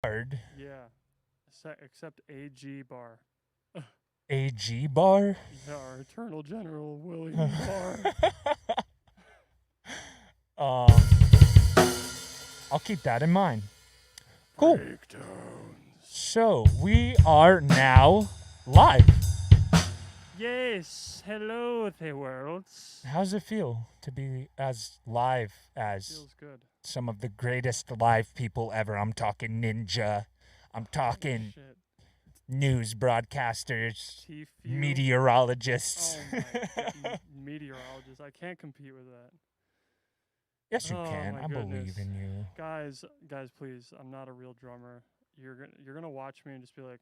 Hard. Yeah. Except AG Bar. AG bar? Yeah, our Eternal General William Barr. um, I'll keep that in mind. Cool. Breakdowns. So we are now live. Yes, hello the worlds. How's it feel to be as live as Feels good. some of the greatest live people ever? I'm talking Ninja. I'm talking Shit. news broadcasters, T-Fuel. meteorologists. Oh my meteorologist. I can't compete with that. Yes, you Oh, can. my I goodness. believe in you. Guys, please. I'm not a real drummer. You're gonna watch me and just be like,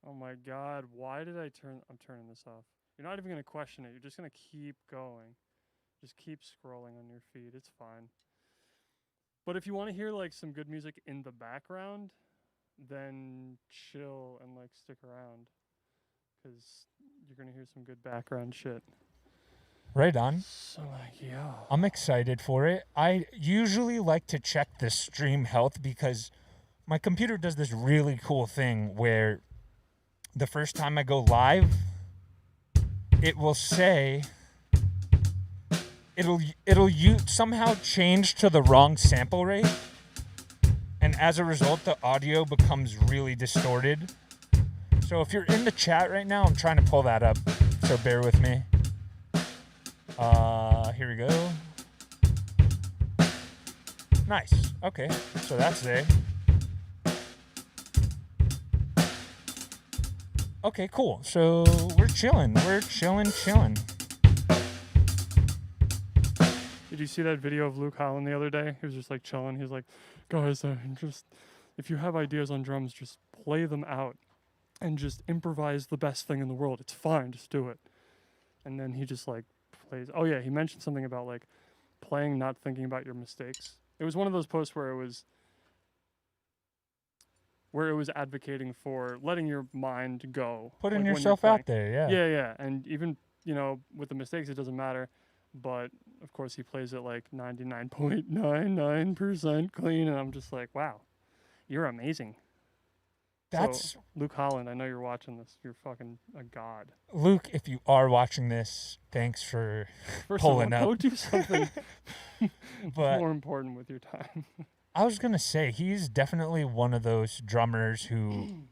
oh my god, why did I'm turning this off. You're not even gonna question it. You're just gonna keep going. Just keep scrolling on your feed. It's fine. But if you want to hear like some good music in the background, then chill and like stick around, because you're gonna hear some good background shit. Right on. So like, yeah. I'm excited for it. I usually like to check the stream health because my computer does this really cool thing where the first time I go live, it will say it'll somehow change to the wrong sample rate, and as a result the audio becomes really distorted. So if you're in the chat right now, I'm trying to pull that up, so bear with me. Here we go. Nice. Okay, so that's there. Okay, cool. So we're chilling. Chilling. Did you see that video of Luke Holland the other day? He was just like chilling. He was like, guys, just if you have ideas on drums, just play them out and just improvise the best thing in the world. It's fine, just do it. And then he just like plays. Oh yeah, he mentioned something about like playing, not thinking about your mistakes. It was one of those posts where it was advocating for letting your mind go. Putting like, yourself out there, yeah. Yeah. And even, with the mistakes, it doesn't matter. But of course, he plays it like 99.99% clean. And I'm just like, wow, you're amazing. That's so, Luke Holland. I know you're watching this. You're fucking a god. Luke, if you are watching this, thanks for pulling up. Go do something but more important with your time. I was gonna say he's definitely one of those drummers who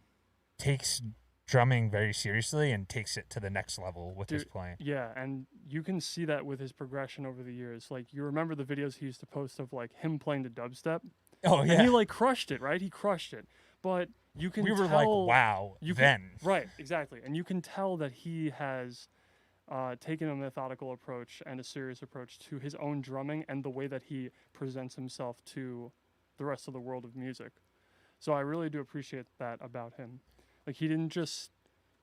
takes drumming very seriously and takes it to the next level with his playing. Yeah, and you can see that with his progression over the years. Like, you remember the videos he used to post of like him playing the dubstep? Oh yeah. And he like crushed it, right? He crushed it. But you can we were like, wow, right, exactly. And you can tell that he has taken a methodical approach and a serious approach to his own drumming and the way that he presents himself to the rest of the world of music. So I really do appreciate that about him. Like, he didn't just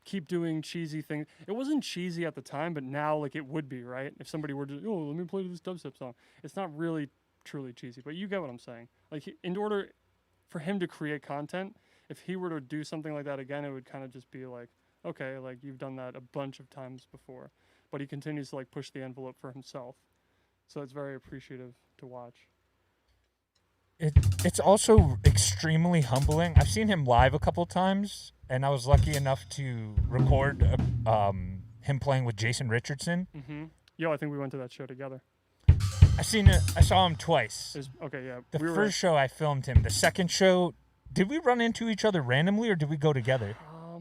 keep doing cheesy things. It wasn't cheesy at the time, but now like it would be, right? If somebody were to, let me play this dubstep song. It's not really truly cheesy, but you get what I'm saying. Like, in order for him to create content, if he were to do something like that again, it would kind of just be like, okay, like you've done that a bunch of times before. But he continues to like push the envelope for himself. So it's very appreciative to watch. It's also extremely humbling. I've seen him live a couple times, and I was lucky enough to record him playing with Jason Richardson. Mm-hmm. Yo, I think we went to that show together. I saw him twice. Okay, yeah. The first show I filmed him. The second show, did we run into each other randomly or did we go together? I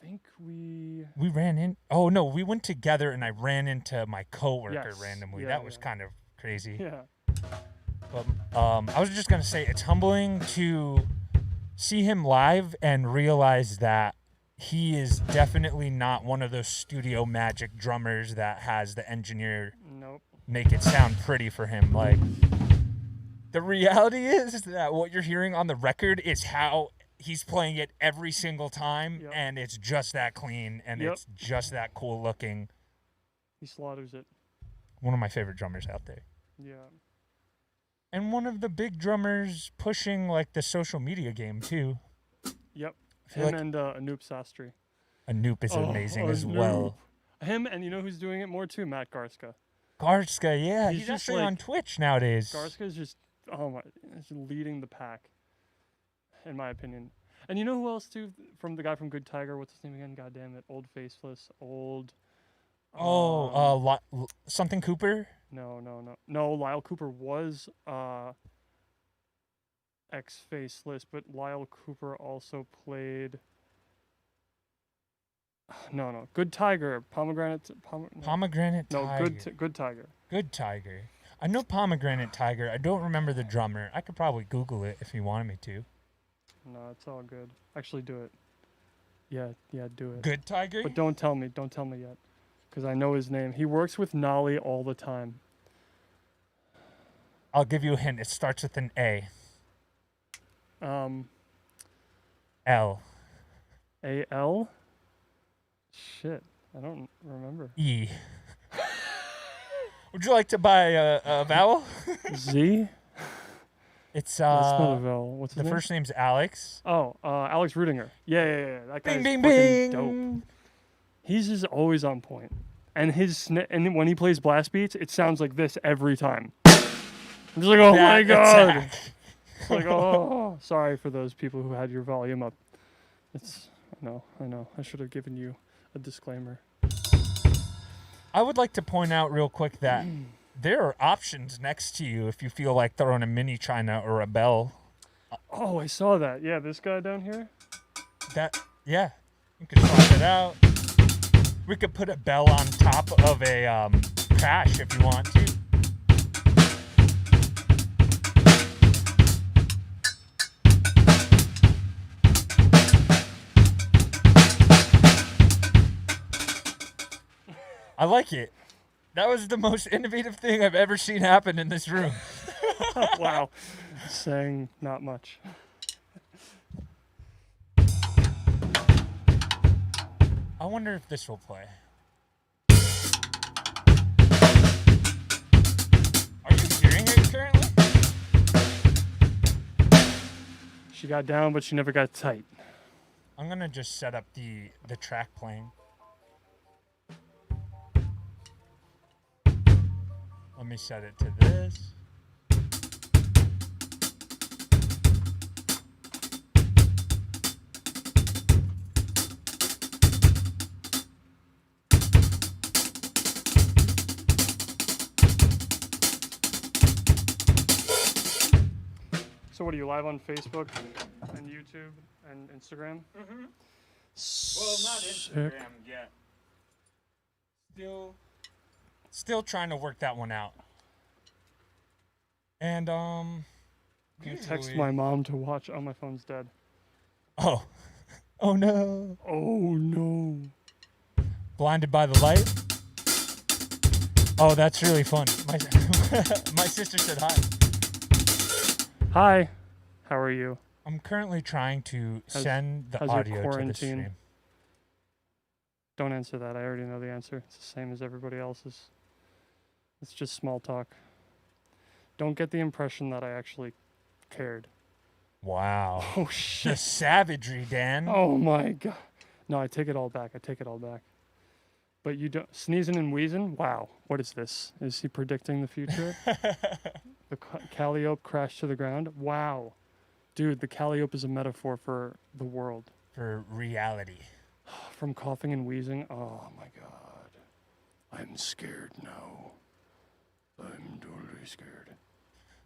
think we ran in. Oh no, we went together and I ran into my coworker randomly. Yeah, that was kind of crazy. Yeah. But I was just gonna say it's humbling to see him live and realize that he is definitely not one of those studio magic drummers that has the engineer make it sound pretty for him. Like, the reality is that what you're hearing on the record is how he's playing it every single time, and it's just that clean, and it's just that cool looking. He slaughters it. One of my favorite drummers out there. Yeah. And one of the big drummers pushing, like, the social media game, too. Yep. Him and Anoop Sastry. Anoop is amazing as well. Him, and you know who's doing it more, too? Matt Garska. Garska, yeah. He's actually on Twitch nowadays. Garska's just, he's leading the pack. in my opinion. And you know who else too? From the guy from Good Tiger. What's his name again? God damn it, old faceless, old. Something Cooper. No. Lyle Cooper was ex-faceless, but Lyle Cooper also played. No. Good Tiger. Pomegranate. Pomegranate No, Tiger. Good Tiger. Good Tiger. I know Pomegranate Tiger. I don't remember the drummer. I could probably Google it if you wanted me to. No, it's all good. Actually, do it. Yeah, do it. Good Tiger? But don't tell me yet, because I know his name. He works with Nolly all the time. I'll give you a hint. It starts with an A. L. A-L? Shit, I don't remember. E. Would you like to buy a vowel? Z? It's That's not a vowel. What's his the name? first name's Alex. Oh, Alex Rudinger. Yeah. That guy's Bing, bing, fucking bing. dope. He's just always on point. And and when he plays blast beats, it sounds like this every time. I'm just like, oh my god. Attack. It's like, oh, sorry for those people who had your volume up. I know. I should have given you a disclaimer. I would like to point out real quick that there are options next to you if you feel like throwing a mini China or a bell. Oh, I saw that. Yeah, this guy down here. Yeah, you could swap it out. We could put a bell on top of a crash if you want to. I like it. That was the most innovative thing I've ever seen happen in this room. Wow. Saying not much. I wonder if this will play. Are you hearing it currently? She got down, but she never got tight. I'm gonna just set up the track playing. Let me set it to this. So what are you live on Facebook and YouTube and Instagram? Mm-hmm. Well, not Instagram yet. Still trying to work that one out. And I'm gonna text usually- my mom to watch. Oh, my phone's dead. Oh no! Oh no! Blinded by the light. Oh, that's really fun. My sister said hi. Hi, how are you? I'm currently trying to send the how's your audio to the quarantine? stream. Don't answer that. I already know the answer. It's the same as everybody else's. It's just small talk. Don't get the impression that I actually cared. Wow. Oh The shit. savagery, Dan. Oh my god. No, I take it all back. But you don't sneezing and wheezing? Wow. What is this? Is he predicting the future? The Calliope crashed to the ground? Wow. Dude, the Calliope is a metaphor for the world. For reality. From coughing and wheezing. Oh my god. I'm scared now. I'm totally scared.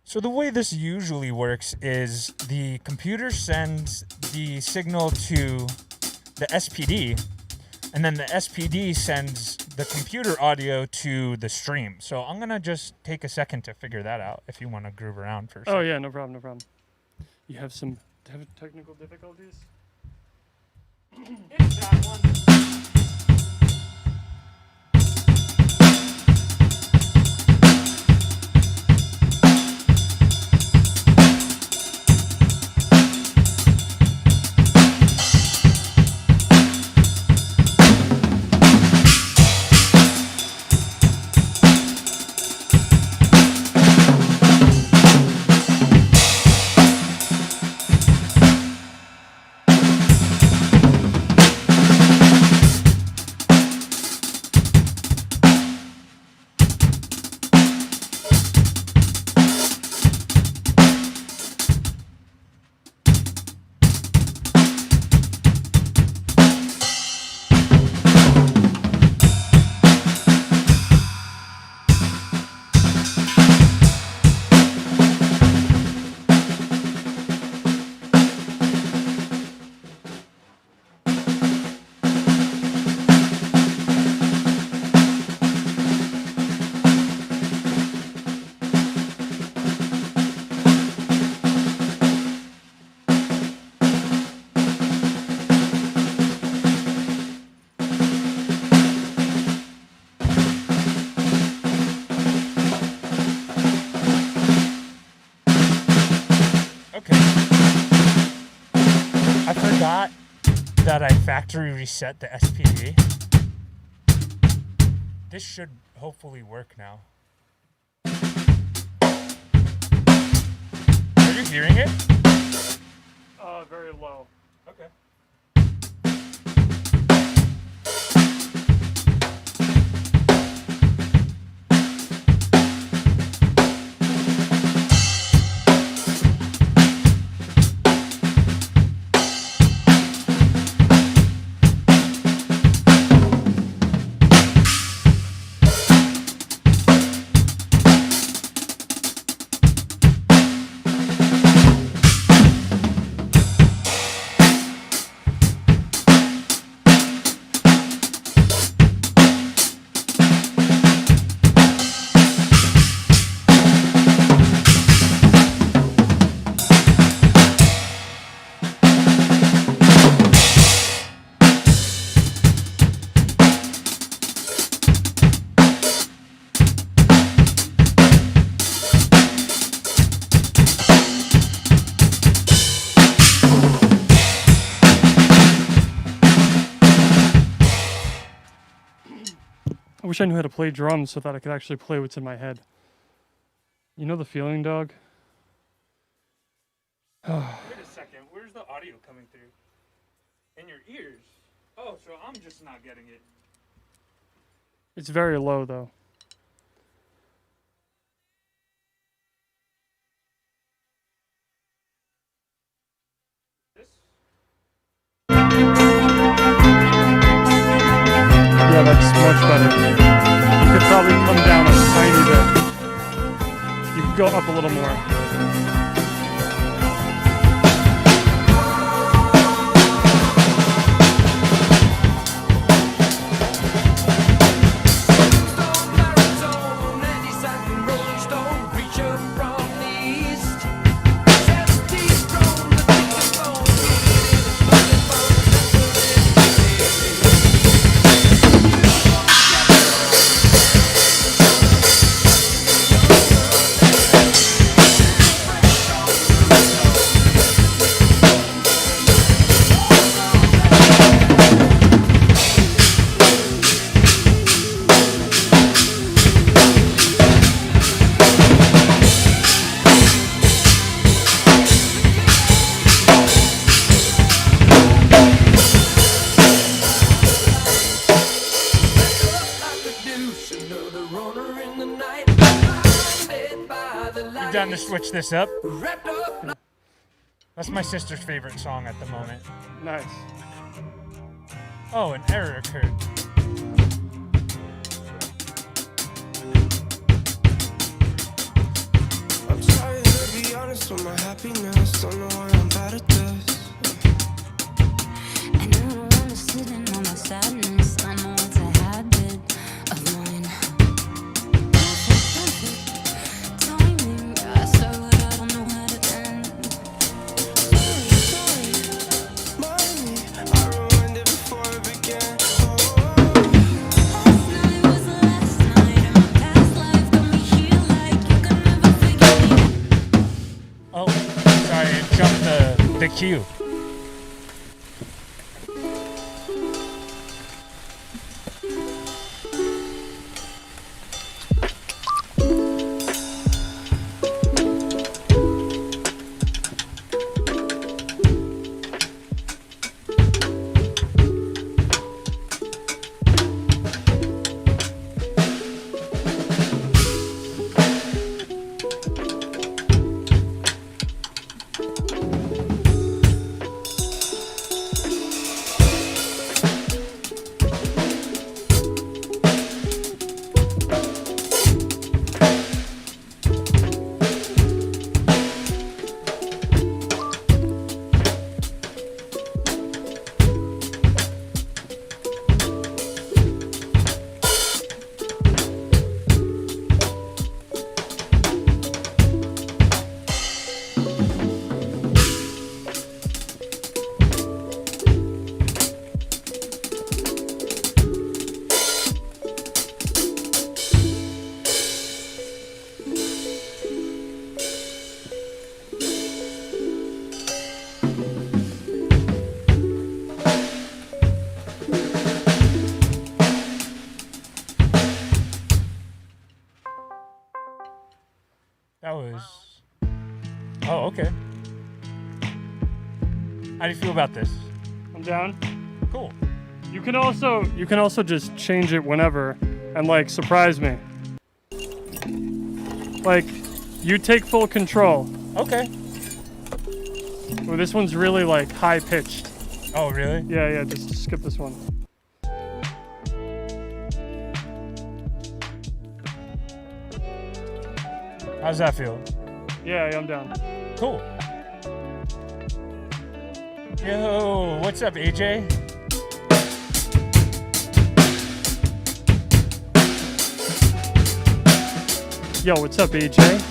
So the way this usually works is the computer sends the signal to the SPD, and then the SPD sends the computer audio to the stream. So I'm gonna just take a second to figure that out if you want to groove around for a second. Oh yeah, no problem. You have some technical difficulties? It's that one. I forgot that I factory reset the SPD. This should hopefully work now. Are you hearing it? Very low. Okay. I wish I knew how to play drums so that I could actually play what's in my head. You know the feeling, dog? Wait a second. Where's the audio coming through? In your ears? Oh, so I'm just not getting it. It's very low, though. This? Yeah, that's much better. You could probably come down a tiny bit. You could go up a little more. You down to switch this up? That's my sister's favorite song at the moment. Nice. Oh, an error occurred. I'm trying to be honest with my happiness. Don't know why I'm bad at this. And I don't wanna sit in on my sadness. I know it's a habit of mine. Perfect timing. I start what I don't know how to end. Sorry. Mind me, I rewind it before it began. Last night was the last night, and my past life got me here like you could never forget me. Oh, sorry, it jumped the queue. do you feel about this? I'm down. Cool. You can also just change it whenever and like surprise me. Like you take full control. Okay. Ooh, this one's really like high pitched. Oh, really? Yeah, just skip this one. How's that feel? Yeah, I'm down. Cool. Yo, what's up, AJ? Yo, what's up, AJ?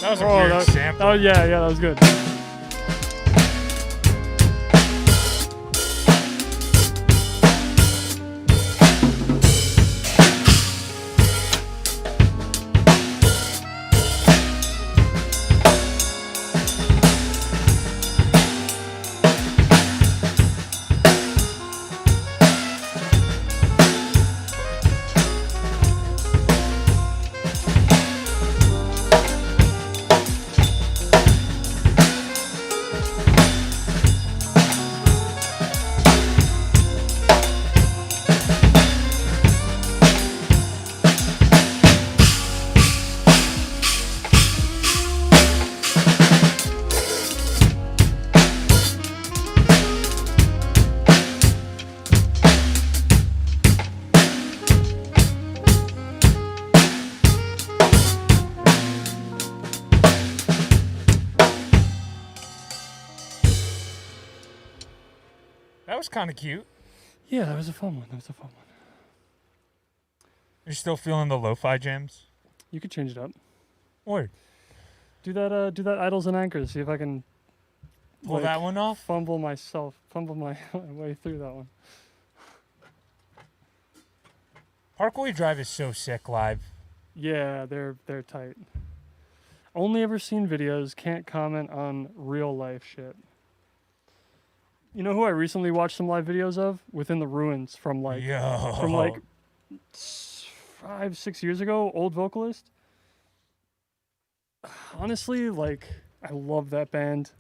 That was a weird sample. Oh yeah, that was good. That was kind of cute. Yeah, that was a fun one. You're still feeling the lo-fi jams? You could change it up. Word. Do that Idols and Anchors. See if I can Pull that one off? fumble my way through that one. Parkway Drive is so sick live. Yeah, they're tight. Only ever seen videos, can't comment on real life shit. You know who I recently watched some live videos of? Within the Ruins from like 5-6 years ago, old vocalist. Honestly, like I love that band.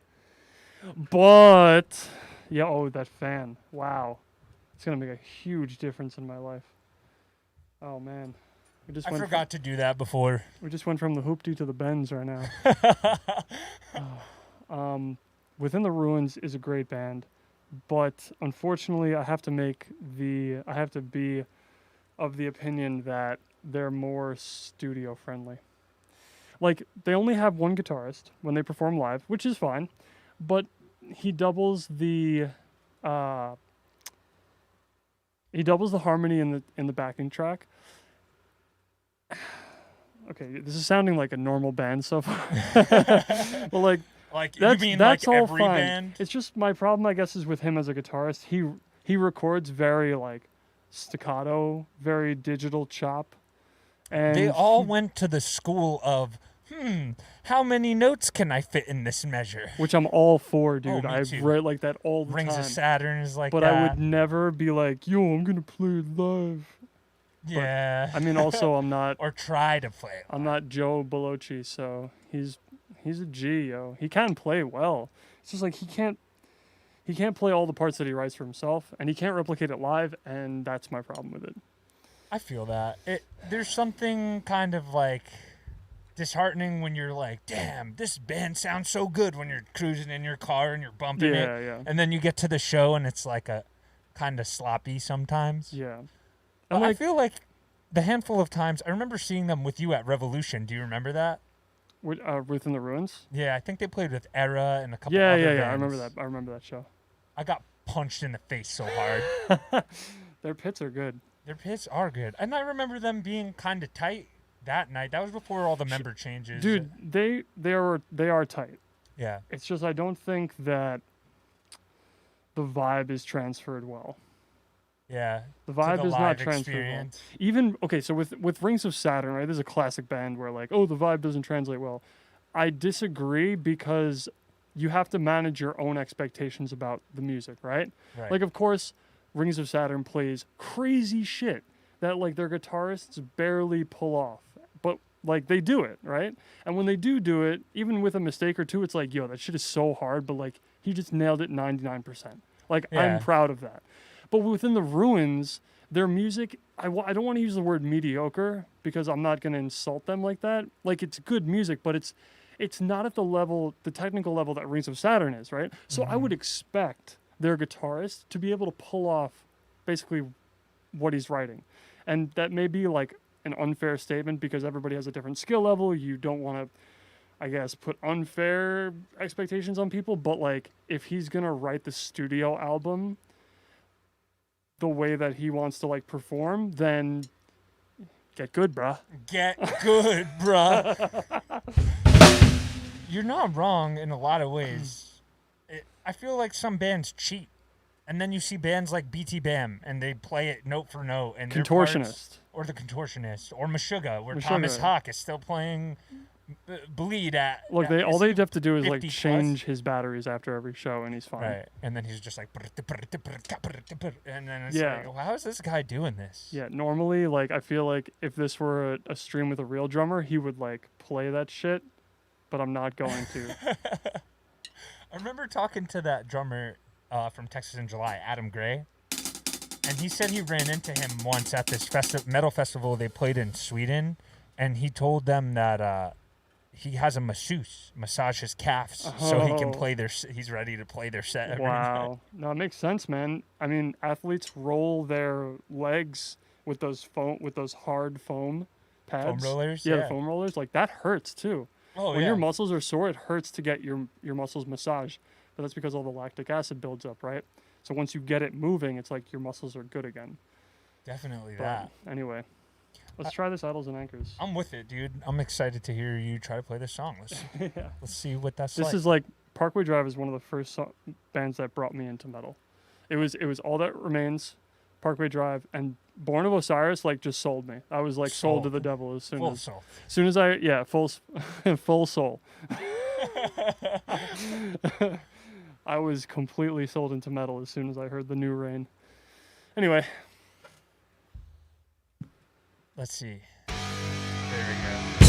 But yeah, that fan. Wow. It's going to make a huge difference in my life. Oh man. I forgot to do that before. We just went from the hoopty to the Benz right now. Within the Ruins is a great band, but unfortunately, I have to be of the opinion that they're more studio friendly. Like they only have one guitarist when they perform live, which is fine, but he doubles the harmony in the backing track. Okay, this is sounding like a normal band so far. But like Like that's you mean that's like all every fine. band? It's just my problem, I guess, is with him as a guitarist. He records very like staccato, very digital chop, and They all went to the school of, how many notes can I fit in this measure? which I'm all for, dude. me I've too. read like that all the Rings time. of Saturn is like But that. I would never be like, yo, I'm gonna play it live. yeah. I mean, also I'm not or try to play it. I'm not Joe Belocci, so he's a G, yo. He can play well. It's just like he can't play all the parts that he writes for himself, and he can't replicate it live, and that's my problem with it. I feel that. There's something kind of like disheartening when you're like, damn, this band sounds so good when you're cruising in your car and you're bumping Yeah, it. yeah. And then you get to the show and it's like a kind of sloppy sometimes. Yeah. But And I like, feel like the handful of times I remember seeing them with you at Revolution. Do you remember that? Within the Ruins? Yeah, I think they played with Era and a couple Yeah, other yeah, bands. yeah. I remember that. I remember that show. I got punched in the face so hard. Their pits are good. Their pits are good. And I remember them being kind of tight that night. That was before all the member changes. Dude, they are tight. Yeah. It's just I don't think that the vibe is transferred well. Yeah. The To vibe the is not live transferred well. experience. Even okay, so with Rings of Saturn, right? This is a classic band where like, oh, the vibe doesn't translate well. I disagree because you have to manage your own expectations about the music, right? Right. Like, of course, Rings of Saturn plays crazy shit that like their guitarists barely pull off, but like they do it, right? And when they do it, even with a mistake or two, it's like, yo, that shit is so hard, but like he just nailed it 99%. Like Yeah. I'm proud of that. But within the Ruins, their music, I don't want to use the word mediocre because I'm not going to insult them like that. Like it's good music, but it's not at the technical level that Rings of Saturn is, right? So I would expect their guitarist to be able to pull off basically what he's writing. And that may be like an unfair statement because everybody has a different skill level. You don't want to, I guess, put unfair expectations on people, but like if he's going to write the studio album the way that he wants to like perform, then get good, bruh. Get good, bruh. You're not wrong in a lot of ways. I feel like some bands cheat. And then you see bands like BT Bam, and they play it note for note. And their parts- Contortionist. Or the Contortionist. Or Meshuggah, where Meshuggah. Thomas Hawk is still playing Bleed at... Look, at- all is they he have to do is 50 like plus? change his batteries after every show, and he's fine. Right. And then he's just like... And then it's Yeah. like, well, how is this guy doing this? Yeah, normally, like, I feel like if this were a stream with a real drummer, he would, like, play that shit, but I'm not going to. I remember talking to that drummer from Texas in July, Adam Gray, and he said he ran into him once at this metal festival they played in Sweden, and he told them that he has a masseuse massage his calves so he can Oh. play he's ready to play their set every night. Wow. No, it makes sense, man. I mean, athletes roll their legs with those hard foam pads. rollers? Yeah, Yeah. the foam rollers. Like, that hurts, too. Oh, When yeah. your muscles are sore, it hurts to get your muscles massaged. But that's because all the lactic acid builds up, right? So once you get it moving, it's like your muscles are good again. Definitely But that. anyway, let's try this Idols and Anchors. I'm with it, dude. I'm excited to hear you try to play this song. Let's see what that's This like. is like Parkway Drive is one of the first bands that brought me into metal. It was All That Remains, Parkway Drive, and Born of Osiris like just sold me. I was like sold to Sold. the devil as full soul. soon as I full soul. I was completely sold into metal as soon as I heard the New Rain. Anyway, Let's see. There we go.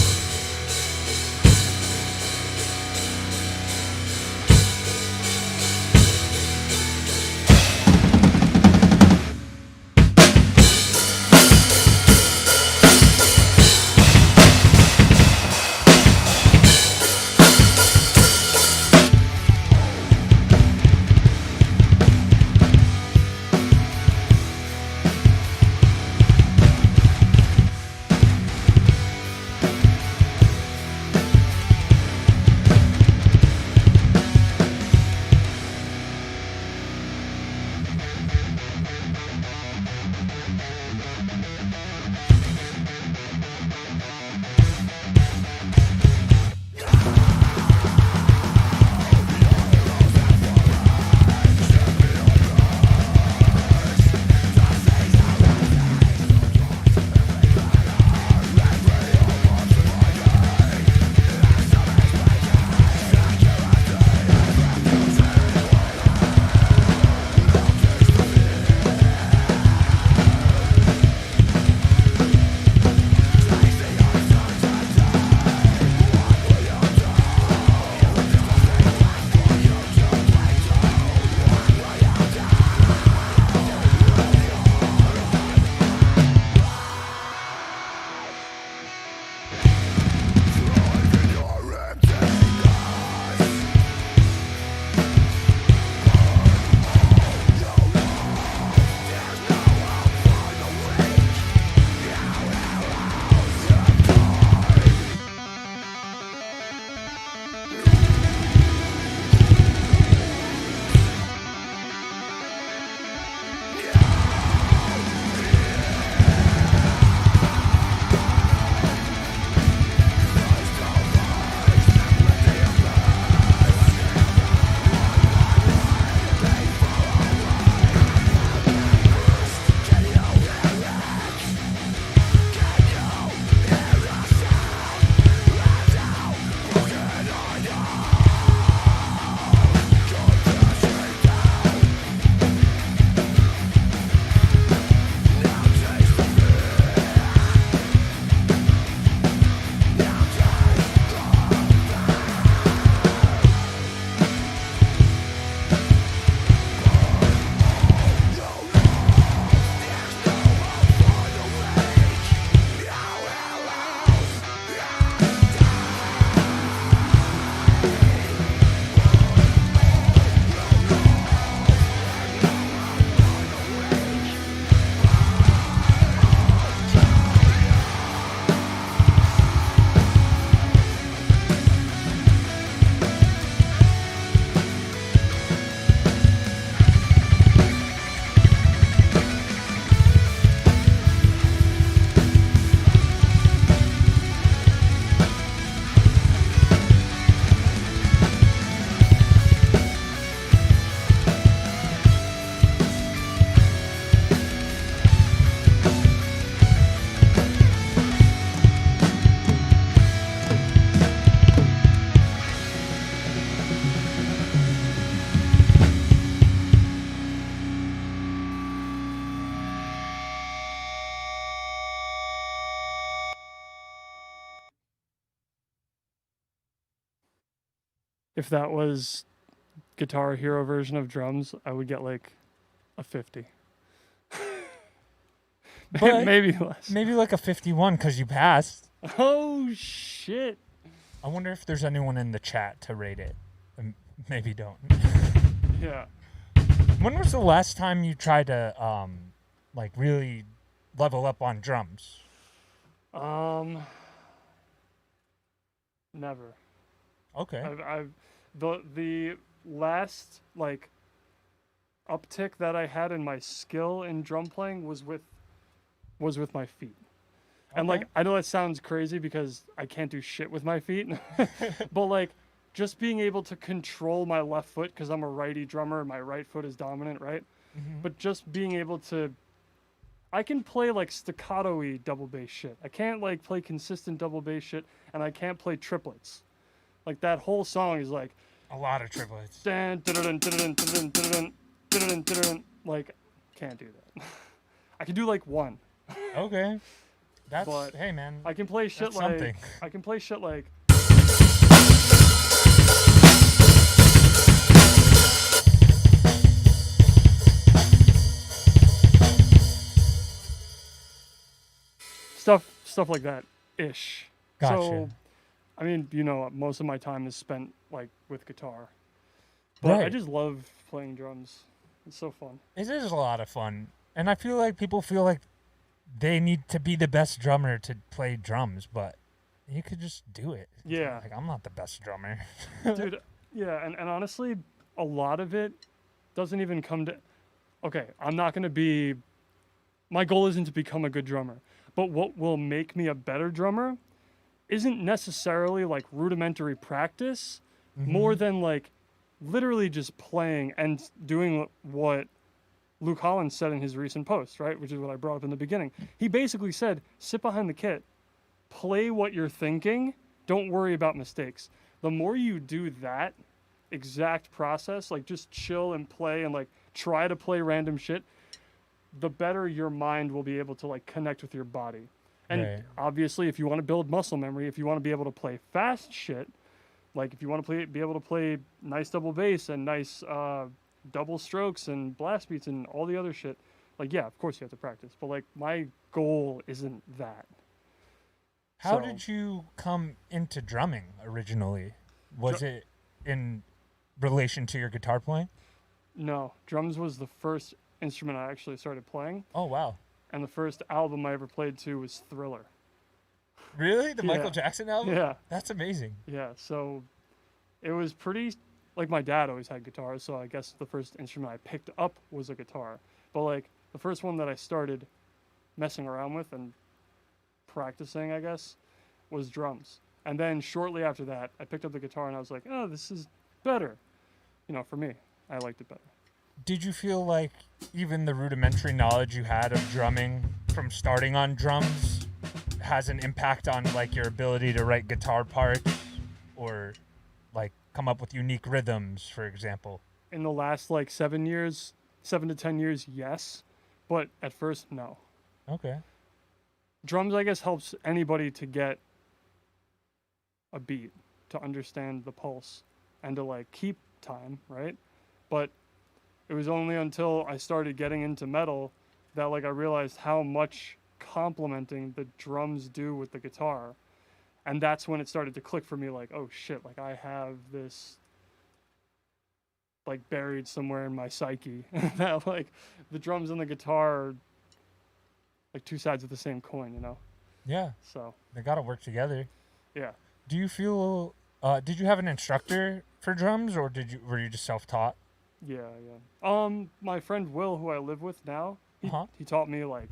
if that was Guitar Hero version of drums, I would get like a 50. But Maybe less. maybe like a 51 because you passed. Oh shit. I wonder if there's anyone in the chat to rate it. Maybe don't. Yeah. When was the last time you tried to like really level up on drums? Never. Okay. I've the last like uptick that I had in my skill in drum playing was with my feet. And like Okay. I know that sounds crazy because I can't do shit with my feet, but like just being able to control my left foot because I'm a righty drummer and my right foot is dominant, right? But just being able to I can play like staccato-y double bass shit. I can't like play consistent double bass shit, and I can't play triplets. Like that whole song is like A lot of triplets. dun, dun, dun, dun, dun, dun, dun, dun, dun, dun, dun. Like can't do that. I can do like one. Okay. That's But hey man. I can play shit That's like something. I can play shit like stuff like that ish. Gotcha. So I mean, you know, most of my time is spent like with guitar. But I Right. just love playing drums. It's so fun. It is a lot of fun. And I feel like people feel like they need to be the best drummer to play drums, but you could just do it. Yeah. Like, I'm not the best drummer. Dude, yeah, and honestly, a lot of it doesn't even come to okay, I'm not gonna be my goal isn't to become a good drummer. But what will make me a better drummer isn't necessarily like rudimentary practice, more than like literally just playing and doing what Luke Hollins said in his recent post, right? Which is what I brought up in the beginning. He basically said, sit behind the kit, play what you're thinking, don't worry about mistakes. The more you do that exact process, like just chill and play and like try to play random shit, the better your mind will be able to like connect with your body. And Right. obviously, if you want to build muscle memory, if you want to be able to play fast shit, like if you want to be able to play nice double bass and nice double strokes and blast beats and all the other shit, like yeah, of course you have to practice. But like my goal isn't that. How So- did you come into drumming originally? Was it in relation to your guitar playing? No, drums was the first instrument I actually started playing, Oh wow. and the first album I ever played to was Thriller. Really? The Michael Yeah. Jackson album? Yeah. That's amazing. Yeah, so it was pretty like my dad always had guitars, so I guess the first instrument I picked up was a guitar. But like the first one that I started messing around with and practicing, I guess, was drums. And then shortly after that, I picked up the guitar and I was like, "Oh, this is better." You know, for me, I liked it better. Did you feel like even the rudimentary knowledge you had of drumming from starting on drums has an impact on like your ability to write guitar parts or like come up with unique rhythms, for example? In the last like 7 to 10 years, yes, but at first, no. Okay. Drums, I guess, helps anybody to get a beat, to understand the pulse, and to like keep time, right? But it was only until I started getting into metal that like I realized how much complementing the drums do with the guitar. And that's when it started to click for me, like, oh shit, like I have this like buried somewhere in my psyche that like the drums and the guitar are like two sides of the same coin, you know? Yeah, So they got to work together. yeah. Do you feel did you have an instructor for drums or were you just self-taught? Yeah. My friend Will, who I live with now, Uh-huh. he taught me like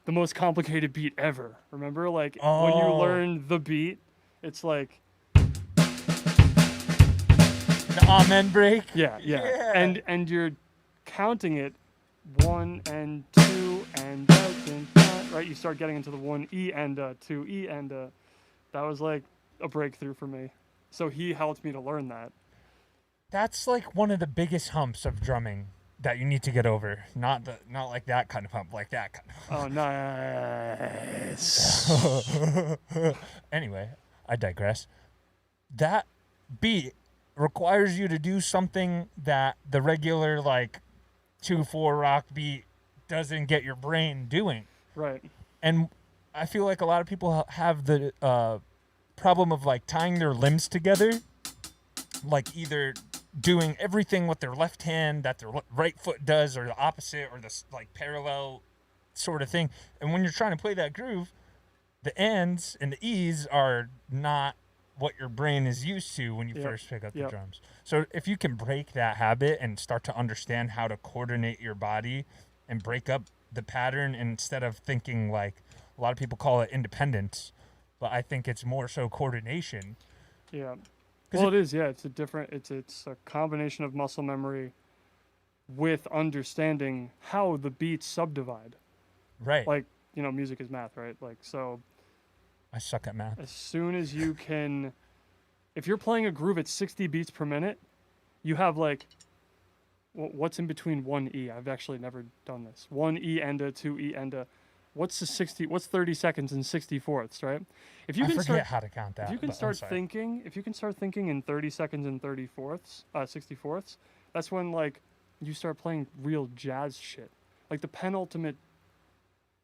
the most complicated beat ever. Remember, like when you Oh. learn the beat, it's like The amen break? yeah. Yeah. And you're counting it 1 and 2 and right. You start getting into the 1 E and 2 E and that was like a breakthrough for me. So he helped me to learn that. That's like one of the biggest humps of drumming that you need to get over. Not like that kind of hump, like that kind Oh, nice. of. Anyway, I digress. That beat requires you to do something that the regular like 2/4 rock beat doesn't get your brain doing. Right. And I feel like a lot of people have the problem of like tying their limbs together, like either doing everything with their left hand that their right foot does, or the opposite, or this like parallel sort of thing. And when you're trying to play that groove, the ends and the E's are not what your brain is used to when you first pick up the drums. So if you can break that habit and start to understand how to coordinate your body and break up the pattern, instead of thinking like a lot of people call it independence, but I think it's more so coordination. Yeah. Well, it is. Yeah, it's a different. It's a combination of muscle memory with understanding how the beats subdivide. Right. Like, you know, music is math, right? Like, so I suck at math. as soon as you can, if you're playing a groove at 60 beats per minute, you have like, what's in between 1 E? I've actually never done this. 1 E enda, 2 E enda. What's 30 seconds and 60/4, right? If you I can forget start, how to count that. if you can but I'm start sorry. thinking, in 30 seconds and 60/4, that's when like you start playing real jazz shit. Like the penultimate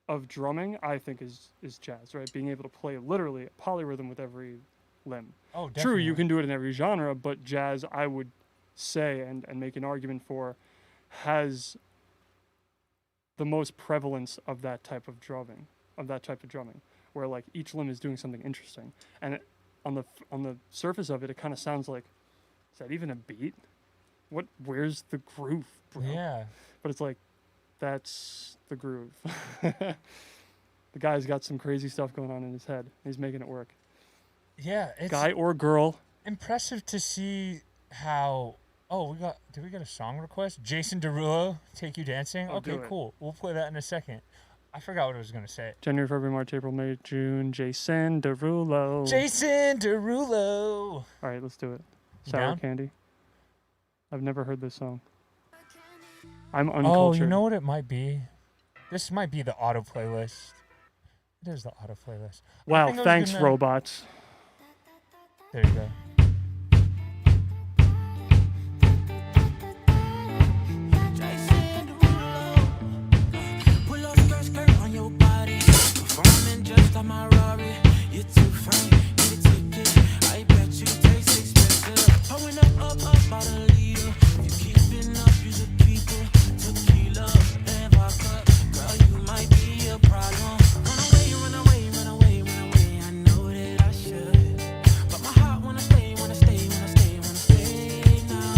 of drumming, I think, is jazz, right? Being able to play literally a polyrhythm with every limb. Oh, definitely. True, you can do it in every genre, but jazz, I would say and make an argument for, has the most prevalence of that type of drumming, where like each limb is doing something interesting, and on the surface of it, it kind of sounds like, is that even a beat? Where's the groove, bro? Yeah. But it's like, that's the groove. The guy's got some crazy stuff going on in his head. He's making it work. Yeah. It's Guy or girl. impressive to see how. Oh, did we get a song request? Jason Derulo, Take You Dancing. Oh, Okay, do it. cool. We'll play that in a second. I forgot what I was gonna say. January, February, March, April, May, June, Jason Derulo. Jason Derulo. All right, let's do it. You Sour down? Candy. I've never heard this song. I'm Oh, uncultured. you know what it might be? This might be the auto playlist. It is the auto playlist. I Wow, think I was thanks, gonna- robots. There you go. Jason Derulo. Pull up skirt on your body. Performing just like my Rari. You're too fine, need a ticket. I bet you taste expensive. Pouring up out a liter. If you keeping up, you the people. Tequila and vodka. Girl, you might be a problem. Run away, run away, run away. I know that I should. But my heart wanna stay, wanna stay, wanna stay, wanna stay now.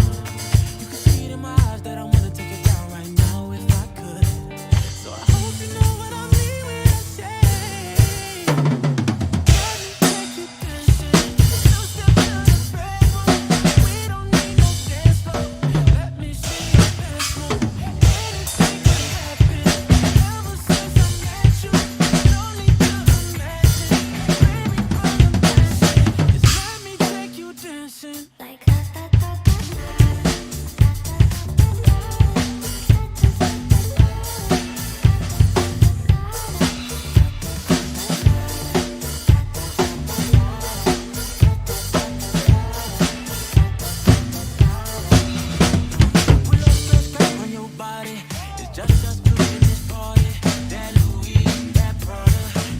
You can see it in my eyes that I wanna take it down right now if I could. So I hope you know what I mean when I say, let me take you dancing. Two step to the bedroom. We don't need no dance floor. Let me see your best move. Anything can happen. Ever since I met you, no need to imagine. Baby, what I'm missing is let me take you dancing. Like that, that, that, Pull up skirt on your body. It's just us two in this party. That Louis, that Prada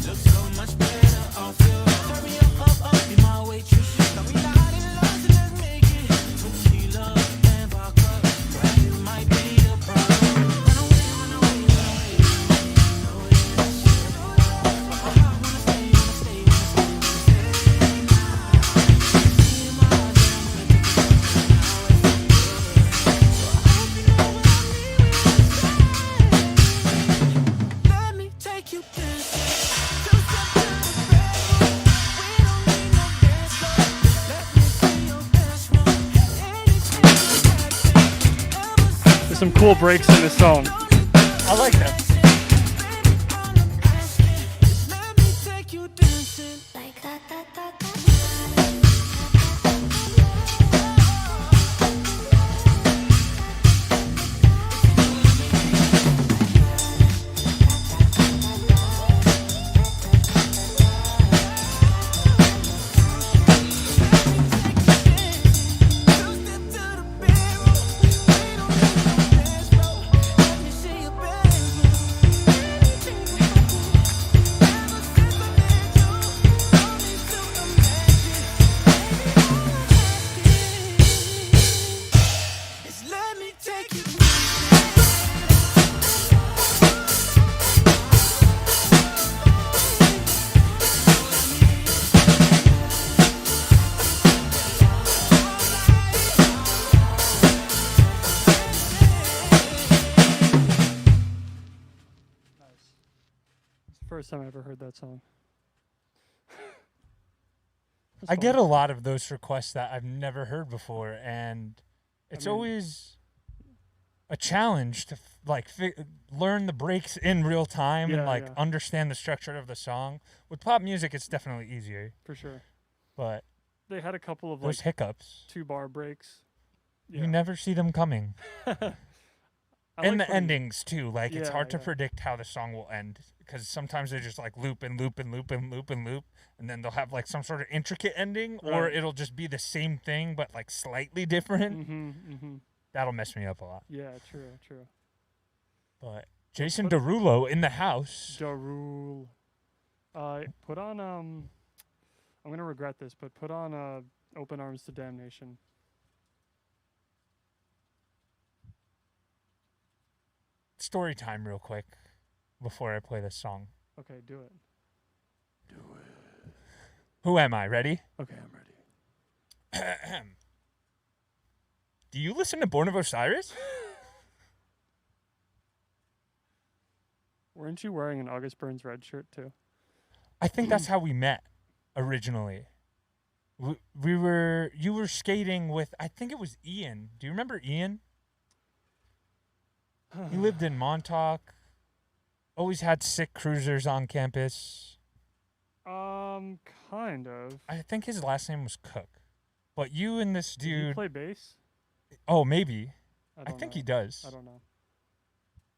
looks so much better off you. Turn me up, be my waitress. Tell me how to love, so let's make it. Tequila and vodka, girl, you might be a problem. Run away, run away, run away. Know that I should. But my heart wanna stay, wanna stay, wanna stay, wanna stay now. See in my eyes that I'm gonna take it down right now if I could. So I hope you know what I mean when I say, let me take you dancing. Two step to the bedroom. We don't need no dance floor. Let me see your best move. Anything can happen. Ever since There's some cool breaks in this song. I like that. baby, all I'm asking is let me take you dancing. like that, that, that, that. Two first time I ever heard that song. It's I fun. get a lot of those requests that I've never heard before, and it's mean- always a challenge to learn the breaks in real time and Yeah, yeah. understand the structure of the song. With pop music, it's definitely easier, for sure. but They had a couple of those like hiccups, 2-bar breaks. you never see them coming. I And like the when- endings too. Like it's Yeah, hard to yeah. predict how the song will end because sometimes they just like loop and loop and loop and loop and loop, and then they'll have like some sort of intricate ending, or Right. it'll just be the same thing but like slightly different. Mm-hmm. That'll mess me up a lot. Yeah, true. But Jason But- Derulo in the house. Darul. Put on I'm gonna regret this, but put on Open Arms to Damnation. Story time, real quick, before I play this song. Okay, do it. Who am I? Ready? Okay, I'm ready. Do you listen to Born of Osiris? Weren't you wearing an August Burns Red shirt too? I think that's how we met originally. You were skating with, I think it was Ian. Do you remember Ian? He lived in Montauk. Always had sick cruisers on campus. Kind of. I think his last name was Cook. But you and this Did he dude, play bass? oh, maybe. I don't think know. he does. I don't know.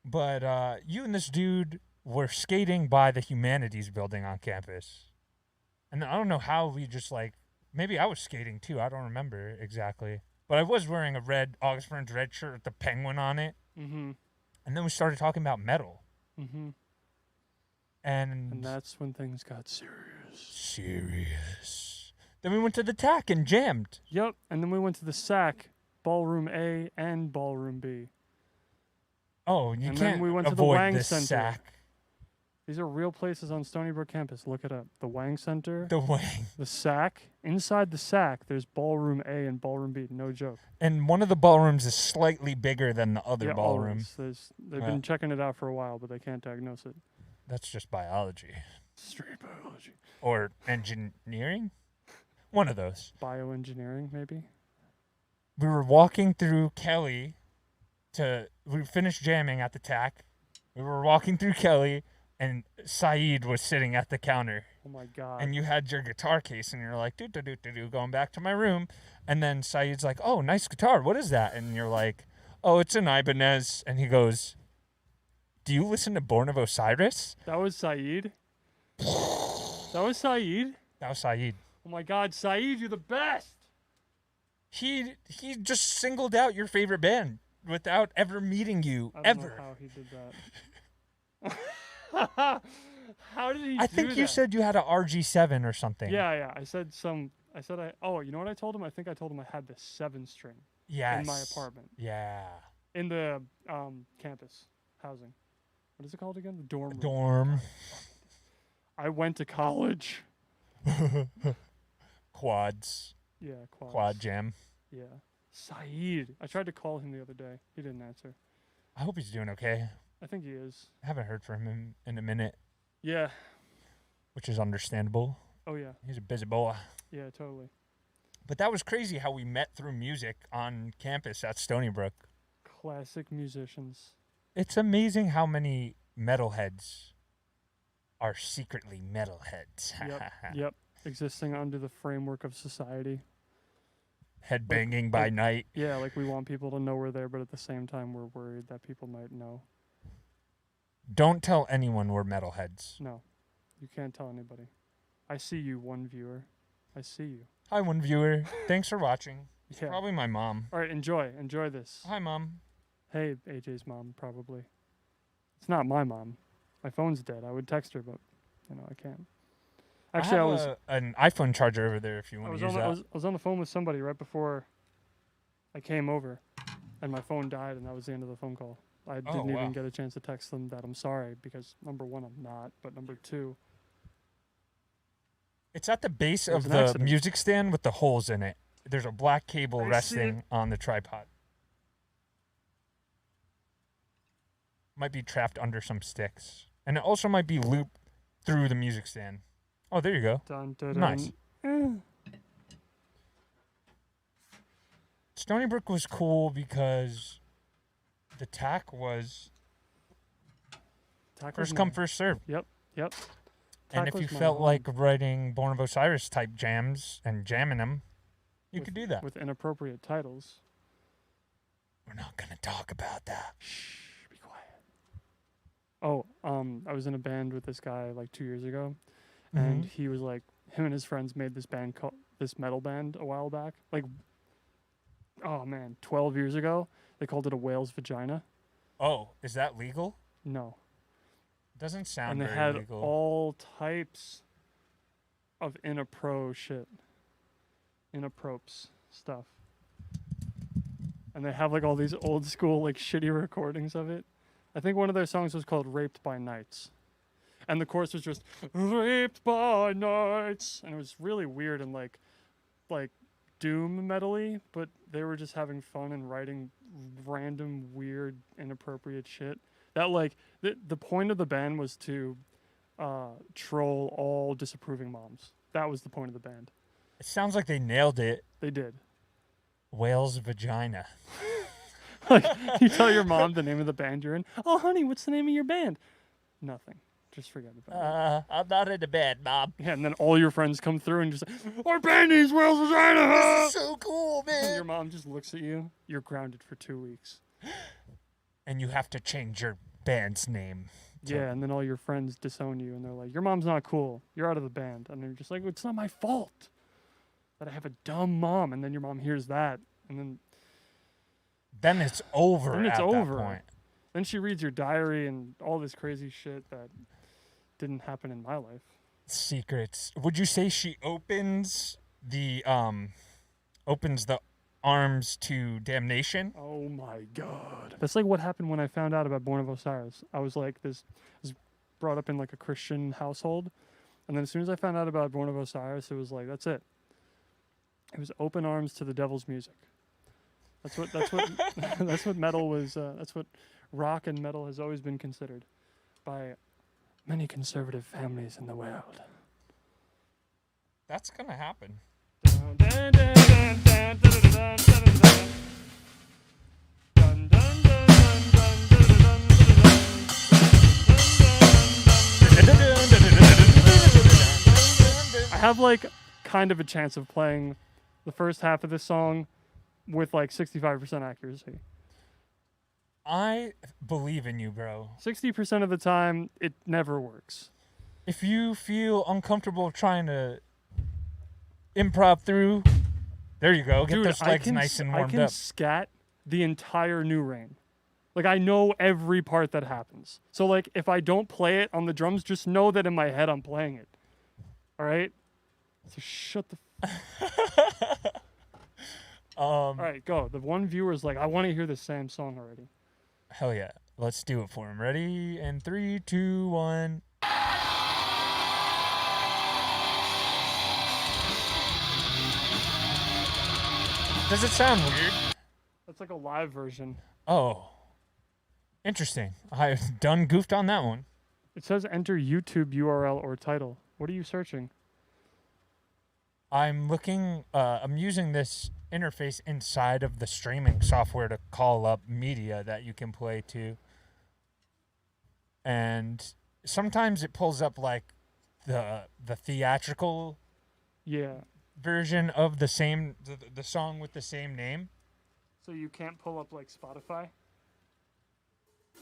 But you and this dude were skating by the humanities building on campus. And I don't know how we just maybe I was skating too. I don't remember exactly. But I was wearing a red August Burns Red shirt with the penguin on it. Mm-hmm. And then we started talking about metal. Mm-hmm. And And that's when things got serious. serious. Then we went to the TAC and jammed. Yep. And then we went to the SAC, Ballroom A and Ballroom B. Oh, you And then can't we went to the avoid Wang this Center. sack. These are real places on Stony Brook campus. Look it up. The Wang Center, The Wang. the SAC. Inside the SAC, there's Ballroom A and Ballroom B. No joke. And one of the ballrooms is slightly bigger than the other Yeah, ballroom. always. They've Yeah. been checking it out for a while, but they can't diagnose it. That's just biology. Straight biology. Or engineering? One of those. Bioengineering, maybe? We were walking through Kelly we finished jamming at the TAC. We were walking through Kelly, and Saeed was sitting at the counter. Oh my god. And you had your guitar case, and you're like, do, going back to my room. And then Saeed's like, oh, nice guitar. What is that? And you're like, oh, it's an Ibanez. And he goes, do you listen to Born of Osiris? That was Saeed? That was Saeed? That was Saeed. Oh my god, Saeed, you're the best! He just singled out your favorite band without ever meeting you, I don't ever. know how he did that. How did he I do think you that? said you had a RG7 or something. Yeah. Oh, you know what I told him? I think I told him I had the 7-string Yes. in my apartment. Yeah. In the campus housing. What is it called again? The dorm room. Dorm. I went to college. Quads. Yeah, quads. Quad jam. Yeah. Saeed. I tried to call him the other day. He didn't answer. I hope he's doing okay. I think he is. I haven't heard from him in a minute, Yeah. which is understandable. Oh yeah. He's a busy boy. Yeah, totally. But that was crazy how we met through music on campus at Stony Brook. Classic musicians. It's amazing how many metalheads are secretly metalheads. Yep. Existing under the framework of society. Headbanging by like- night. Yeah, like we want people to know we're there, but at the same time we're worried that people might know. Don't tell anyone we're metalheads. No. You can't tell anybody. I see you, one viewer. I see you. Hi, one viewer. Thanks for watching. Yeah. Probably my mom. All right, enjoy this. Hi, Mom. Hey, AJ's mom, probably. It's not my mom. My phone's dead. I would text her, but I can't. Actually, I have an iPhone charger over there if you I want was to use on the, that. I was on the phone with somebody right before I came over, and my phone died, and that was the end of the phone call. I didn't wow. even get a chance to text them that I'm sorry because number one, I'm not, but number two, It's at the base It was of an the accident. music stand with the holes in it. There's a black cable I see resting on the tripod. Might be trapped under some sticks. And it also might be looped through the music stand. Oh, there you go. Dun, dun, dun. Nice. Eh. Stony Brook was cool because the tack was Tack was first come, my- first serve. Yep. And Tack if was you my felt home. like writing Born of Osiris type jams and jamming them, you could do that. With inappropriate titles. We're not going to talk about that. Shh, be quiet. Oh, I was in a band with this guy like 2 years ago, and Mhm. he was like, him and his friends made this band called this metal band a while back. Like, oh man, 12 years ago. They called it a whale's vagina. Oh, is that legal? No, Doesn't sound and they very had legal. all types of inappro shit, inapprops stuff. And they have like all these old school like shitty recordings of it. I think one of their songs was called "Raped by Nights," and the chorus was just "Raped by Nights," and it was really weird and like doom metally, but they were just having fun and writing random weird inappropriate shit. That like the point of the band was to troll all disapproving moms. That was the point of the band. It sounds like they nailed it. They did. Whale's vagina. Like you tell your mom the name of the band you're in. Oh, honey, what's the name of your band? Nothing. Just forget about it. I'm not in the bed, Mom. Yeah, and then all your friends come through and just our band needs Whale's vagina. So cool, And your man. mom just looks at you. You're grounded for 2 weeks. And you have to change your band's name. Yeah, and then all your friends disown you, and they're like, "Your mom's not cool. You're out of the band." And you're just like, "It's not my fault that I have a dumb mom." And then your mom hears that, and Then it's over. Then it's at over. That point. then she reads your diary and all this crazy shit that didn't happen in my life. Secrets. Would you say she opens the arms to damnation? Oh my god. That's like what happened when I found out about Born of Osiris. I was like I was brought up in like a Christian household. And then as soon as I found out about Born of Osiris, it was like, that's it. It was open arms to the devil's music. That's what that's what metal was that's what rock and metal has always been considered by many conservative families in the world. That's gonna happen. I have like kind of a chance of playing the first half of this song with like 65% accuracy. I believe in you, bro. 60% of the time, it never works. If you feel uncomfortable trying to improv through, there you go. Get Dude, those legs nice and I warmed can up. scat the entire New Rain. Like I know every part that happens. So like if I don't play it on the drums, just know that in my head I'm playing it. All right? So shut the All right, go. The one viewer's like, I want to hear the same song already. Hell yeah. Let's do it for him. Ready? And 3, 2, 1. Does it sound weird? That's like a live version. Oh. Interesting. I've done goofed on that one. It says enter YouTube URL or title. What are you searching? I'm using this interface inside of the streaming software to call up media that you can play to. And sometimes it pulls up like the theatrical Yeah. version of the song with the same name. So you can't pull up like Spotify?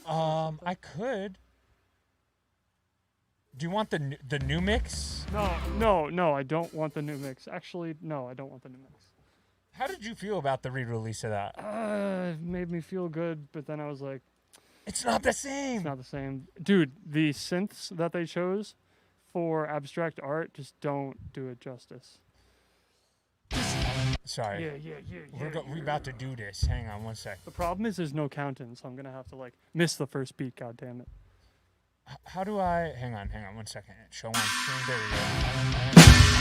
I could. Do you want the new mix? No, I don't want the new mix. Actually, no, I don't want the new mix. How did you feel about the re-release of that? It made me feel good, but then I was like, It's not the same. it's not the same. Dude, the synths that they chose for abstract art just don't do it justice. Sorry. Yeah. We're about to do this. Hang on one sec. The problem is there's no count-in, so I'm gonna have to like miss the first beat. God damn it. How do I... Hang on one second. Show on screen. There we go.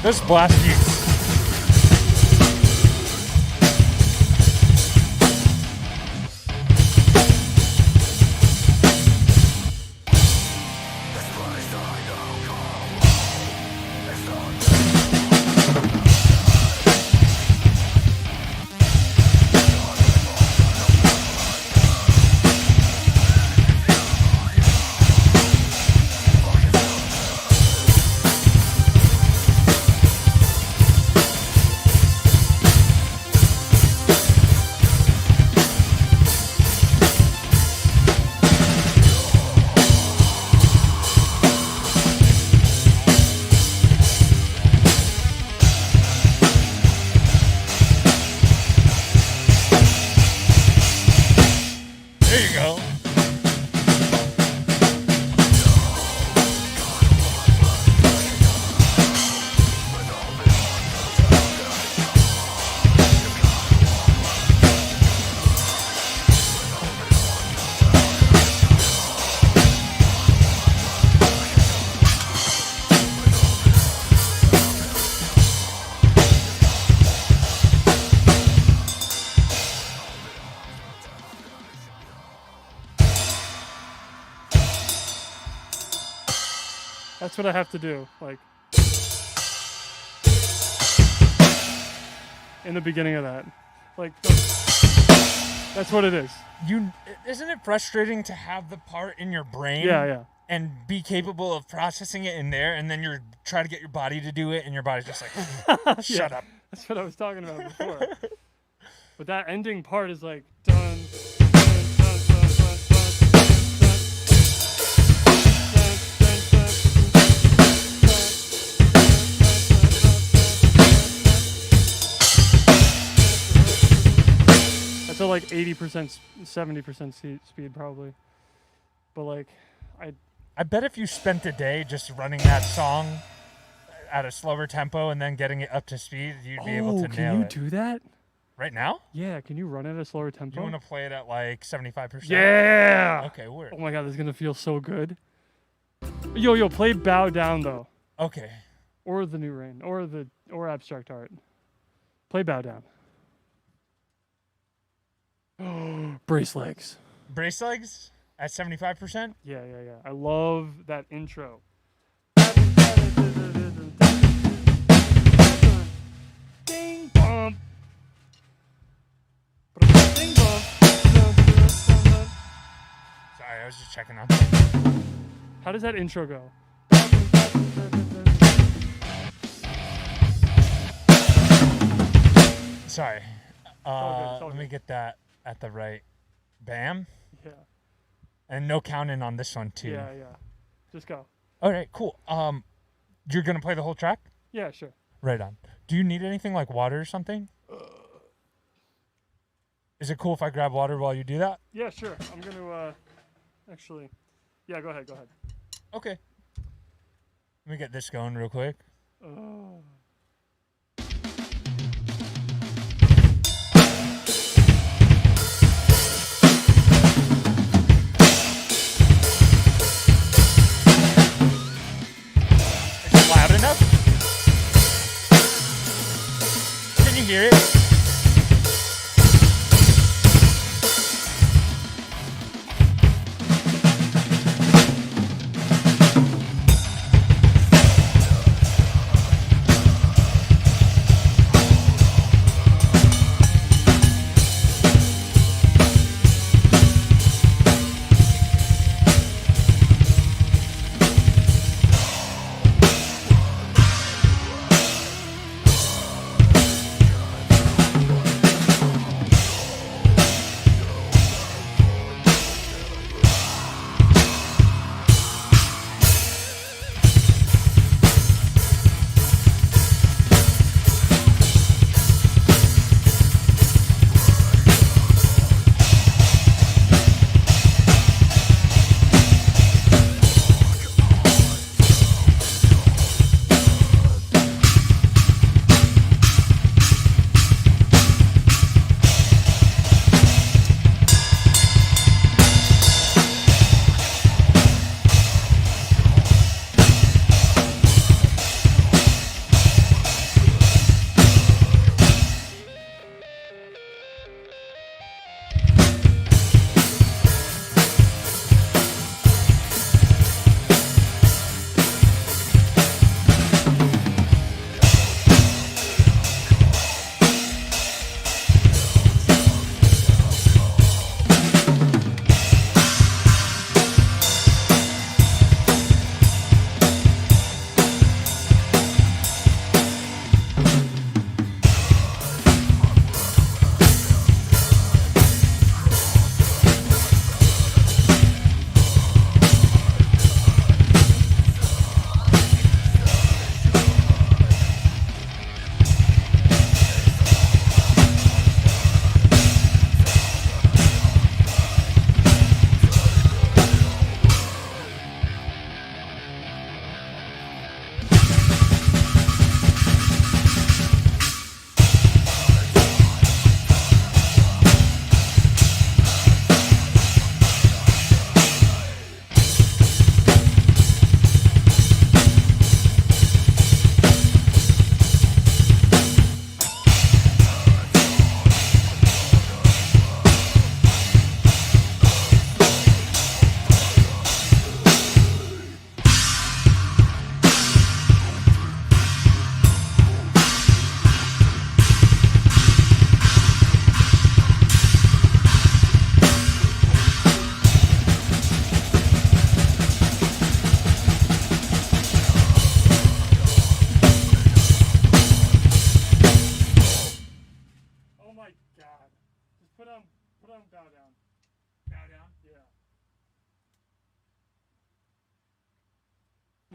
Those blast beats. There you go. That's what I have to do. Like in the beginning of that. Like that's what it is. Isn't it frustrating to have the part in your brain? Yeah. And be capable of processing it in there, and then you're try to get your body to do it, and your body's just like, shut up. That's what I was talking about before. But that ending part is like dun dun dun dun dun dun That's at like 80%, 70% speed probably. But like, I bet if you spent a day just running that song at a slower tempo and then getting it up to speed, you'd be able to nail can you it. do that? Right now? Yeah, can you run at a slower tempo? You want to play it at like 75%? Yeah. Okay, word. Oh my god, this is gonna feel so good. Yo, play Bow Down though, Okay. or The New Rain, or Abstract Art. Play Bow Down. Brace legs. Brace legs at 75%? Yeah. I love that intro. Ding bump. Ding bump. Sorry, I was just checking on. How does that intro go? Sorry. all Let me good. get that at the right. Bam. Yeah. And no counting on this one too. Yeah. Just go. All right, cool. You're gonna play the whole track? Yeah, sure. Right on. Do you need anything like water or something? Is it cool if I grab water while you do that? Yeah, sure. I'm gonna actually. Yeah, go ahead. Okay. Let me get this going real quick. Oh. Is it loud enough? Can you hear it?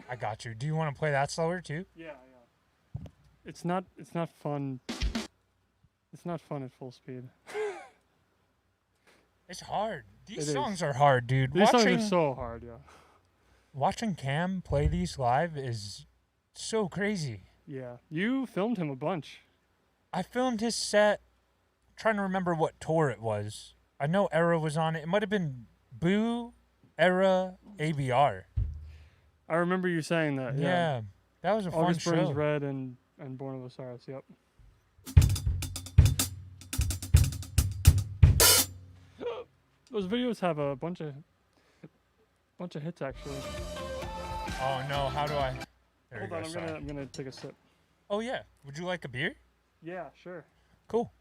I got you. Do you want to play that slower too? Yeah. It's not fun. It's not fun at full speed. It's hard. These It is. songs are hard, dude. These songs watching are so hard, yeah. watching Cam play these live is so crazy. Yeah. You filmed him a bunch. I filmed his set. Trying to remember what tour it was. I know Era was on it. It might have been Boo, Era, ABR. I remember you saying that. Yeah, that was a fun August Burns show. Red and Born of Osiris. Yep. Those videos have a bunch of hits actually. Oh no, how do I? There Hold we on, go. Sorry. I'm gonna take a sip. Oh yeah, would you like a beer? Yeah, sure. Cool.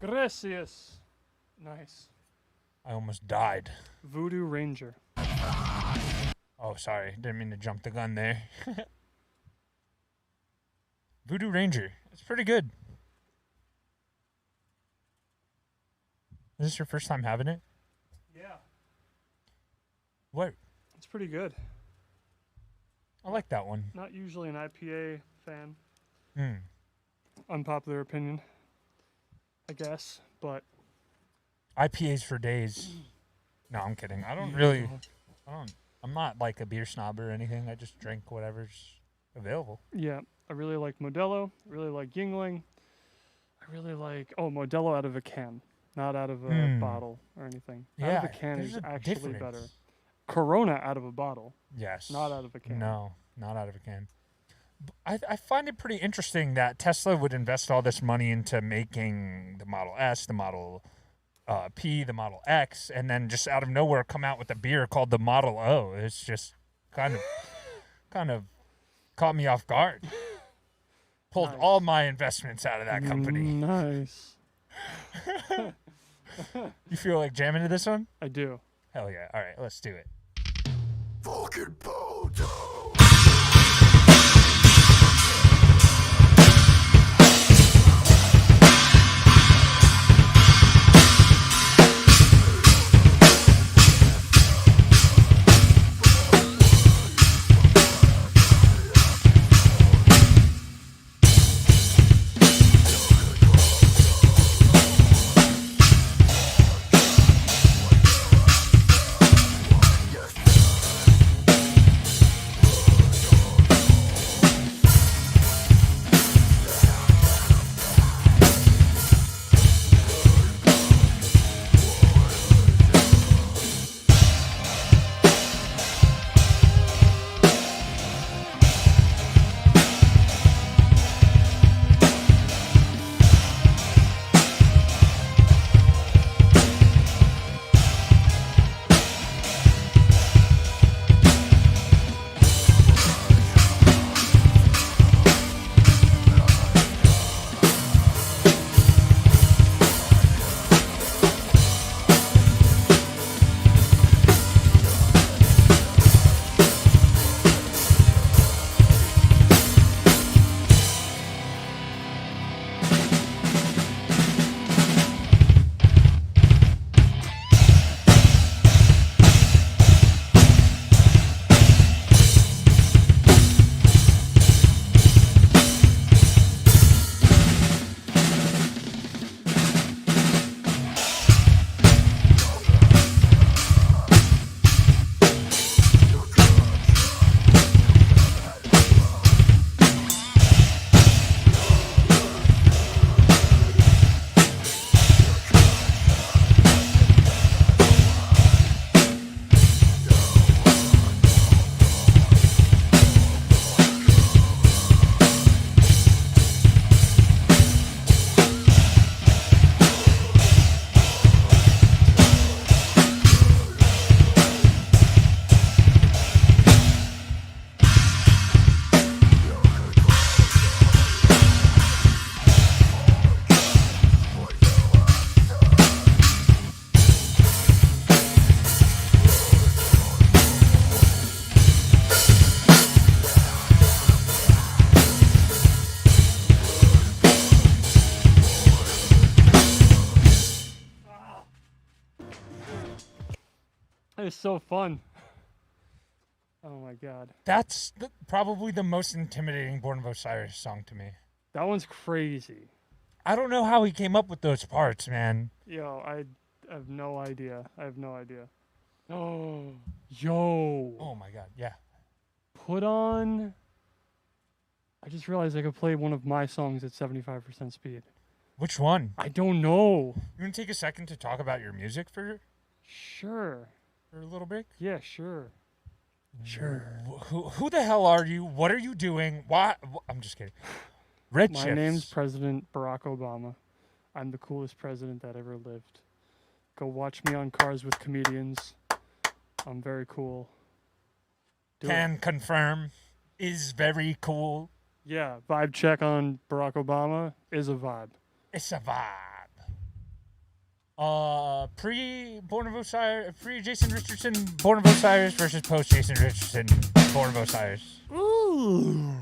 Gracias. Nice. I almost died. Voodoo Ranger. Oh, sorry, didn't mean to jump the gun there. Voodoo Ranger, it's pretty good. Is this your first time having it? Yeah. What? It's pretty good. I like that one. Not usually an IPA fan. Hmm. Unpopular opinion, I guess, but IPAs for days. No, I'm kidding. I'm not like a beer snob or anything. I just drink whatever's available. yeah, I really like Modelo. I really like Yingling. I really like Modelo out of a can, not out of a bottle or anything. Out Yeah, of a can there's is a actually difference. better. Corona out of a bottle, Yes. not out of a can. No, not out of a can. I find it pretty interesting that Tesla would invest all this money into making the Model S, the Model P, the Model X, and then just out of nowhere come out with a beer called the Model O. It's just kind of caught me off guard. Pulled Nice. all my investments out of that company. Nice. You feel like jamming to this one? I do. Hell yeah. All right, let's do it. Fucking Poto. It's so fun. Oh my god. That's probably the most intimidating Born of Osiris song to me. That one's crazy. I don't know how he came up with those parts, man. Yo, I have no idea. I have no idea. Oh, yo. Oh my god, yeah. Put on. I just realized I could play one of my songs at 75% speed. Which one? I don't know. You want to take a second to talk about your music for Sure. a little break? Yeah, sure. Sure. Who the hell are you? What are you doing? Why? I'm just kidding. Red My Chips. name's President Barack Obama. I'm the coolest president that ever lived. Go watch me on Cars with Comedians. I'm very cool. Do it. Can confirm. Is very cool. Yeah, vibe check on Barack Obama is a vibe. It's a vibe. Pre Born of Osiris, pre Jason Richardson, Born of Osiris versus post Jason Richardson, Born of Osiris. Ooh.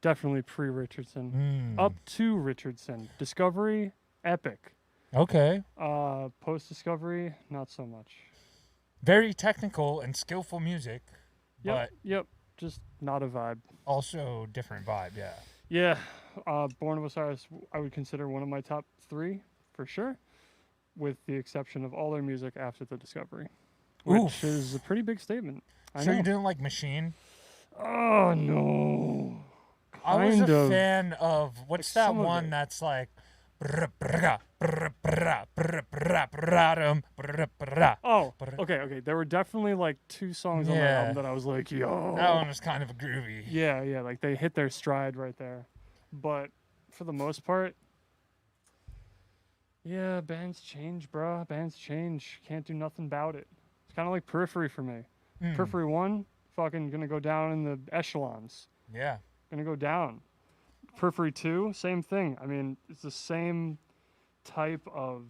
Definitely pre-Richardson. Mm. Up to Richardson. Discovery, epic. Okay. Post-Discovery, not so much. Very technical and skillful music, Yep, yep. Just not a vibe. but also different vibe. Yeah. Yeah, Born of Osiris, I would consider one of my top 3 for sure, with the exception of all their music after the Discovery, which Oof. is a pretty big statement. I So know. you didn't like Machine? Oh no. I was Kind a of. fan of what's Like that some of one it. that's like. Oh, Oh, okay. There were definitely like 2 songs on that Yeah. album that I was like, yo. that one was kind of groovy. Yeah, like they hit their stride right there. But for the most part, yeah, bands change, bruh. Bands change. Can't do nothing about it. It's kind of like Periphery for me. Mm, Periphery 1, fucking gonna go down in the echelons. yeah. Gonna go down. Periphery 2, same thing. I mean, it's the same type of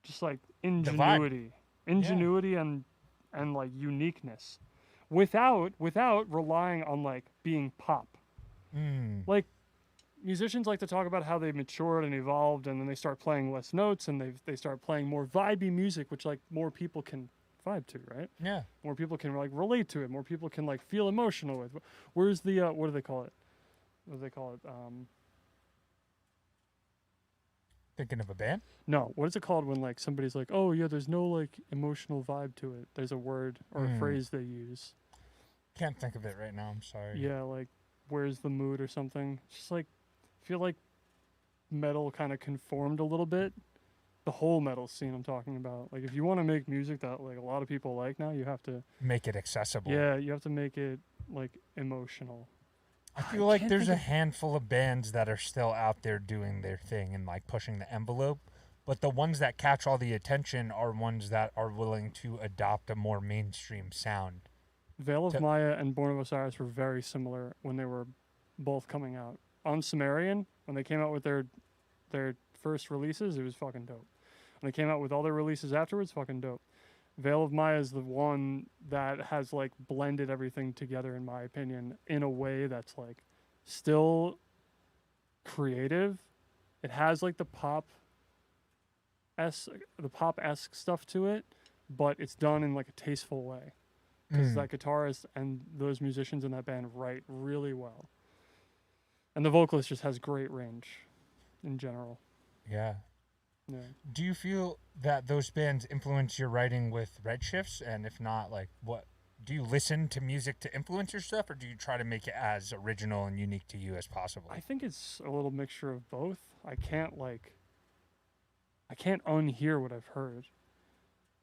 just like ingenuity. Ingenuity and like uniqueness. Without relying on like being pop. Mm. Like musicians like to talk about how they matured and evolved, and then they start playing less notes, and they start playing more vibey music, which like more people can vibe to, right? Yeah. More people can like relate to it. More people can like feel emotional with. Where's the what do they call it? What do they call it? Thinking of a band? No, what is it called when like somebody's like, oh yeah, there's no like emotional vibe to it. There's a word or a phrase they use. Can't think of it right now. I'm sorry. Yeah, like where's the mood or something. It's just like I feel like metal kind of conformed a little bit. The whole metal scene I'm talking about. Like if you want to make music that like a lot of people like now, you have to Make it accessible. you have to make it like emotional. I feel like can't there's think a handful of bands that are still out there doing their thing and like pushing the envelope. But the ones that catch all the attention are ones that are willing to adopt a more mainstream sound. Veil of To- Maya and Born of Osiris were very similar when they were both coming out. On Sumerian, when they came out with their first releases, it was fucking dope. When they came out with all their releases afterwards, fucking dope. Veil of Maya is the one that has like blended everything together, in my opinion, in a way that's like still creative. It has like the pop-esque stuff to it, but it's done in like a tasteful way. Because that guitarist and those musicians in that band write really well. And the vocalist just has great range in general. Yeah. Yeah. Do you feel that those bands influence your writing with Redshifts? And if not, like, what do you listen to music to influence your stuff, or do you try to make it as original and unique to you as possible? I think it's a little mixture of both. I can't unhear what I've heard.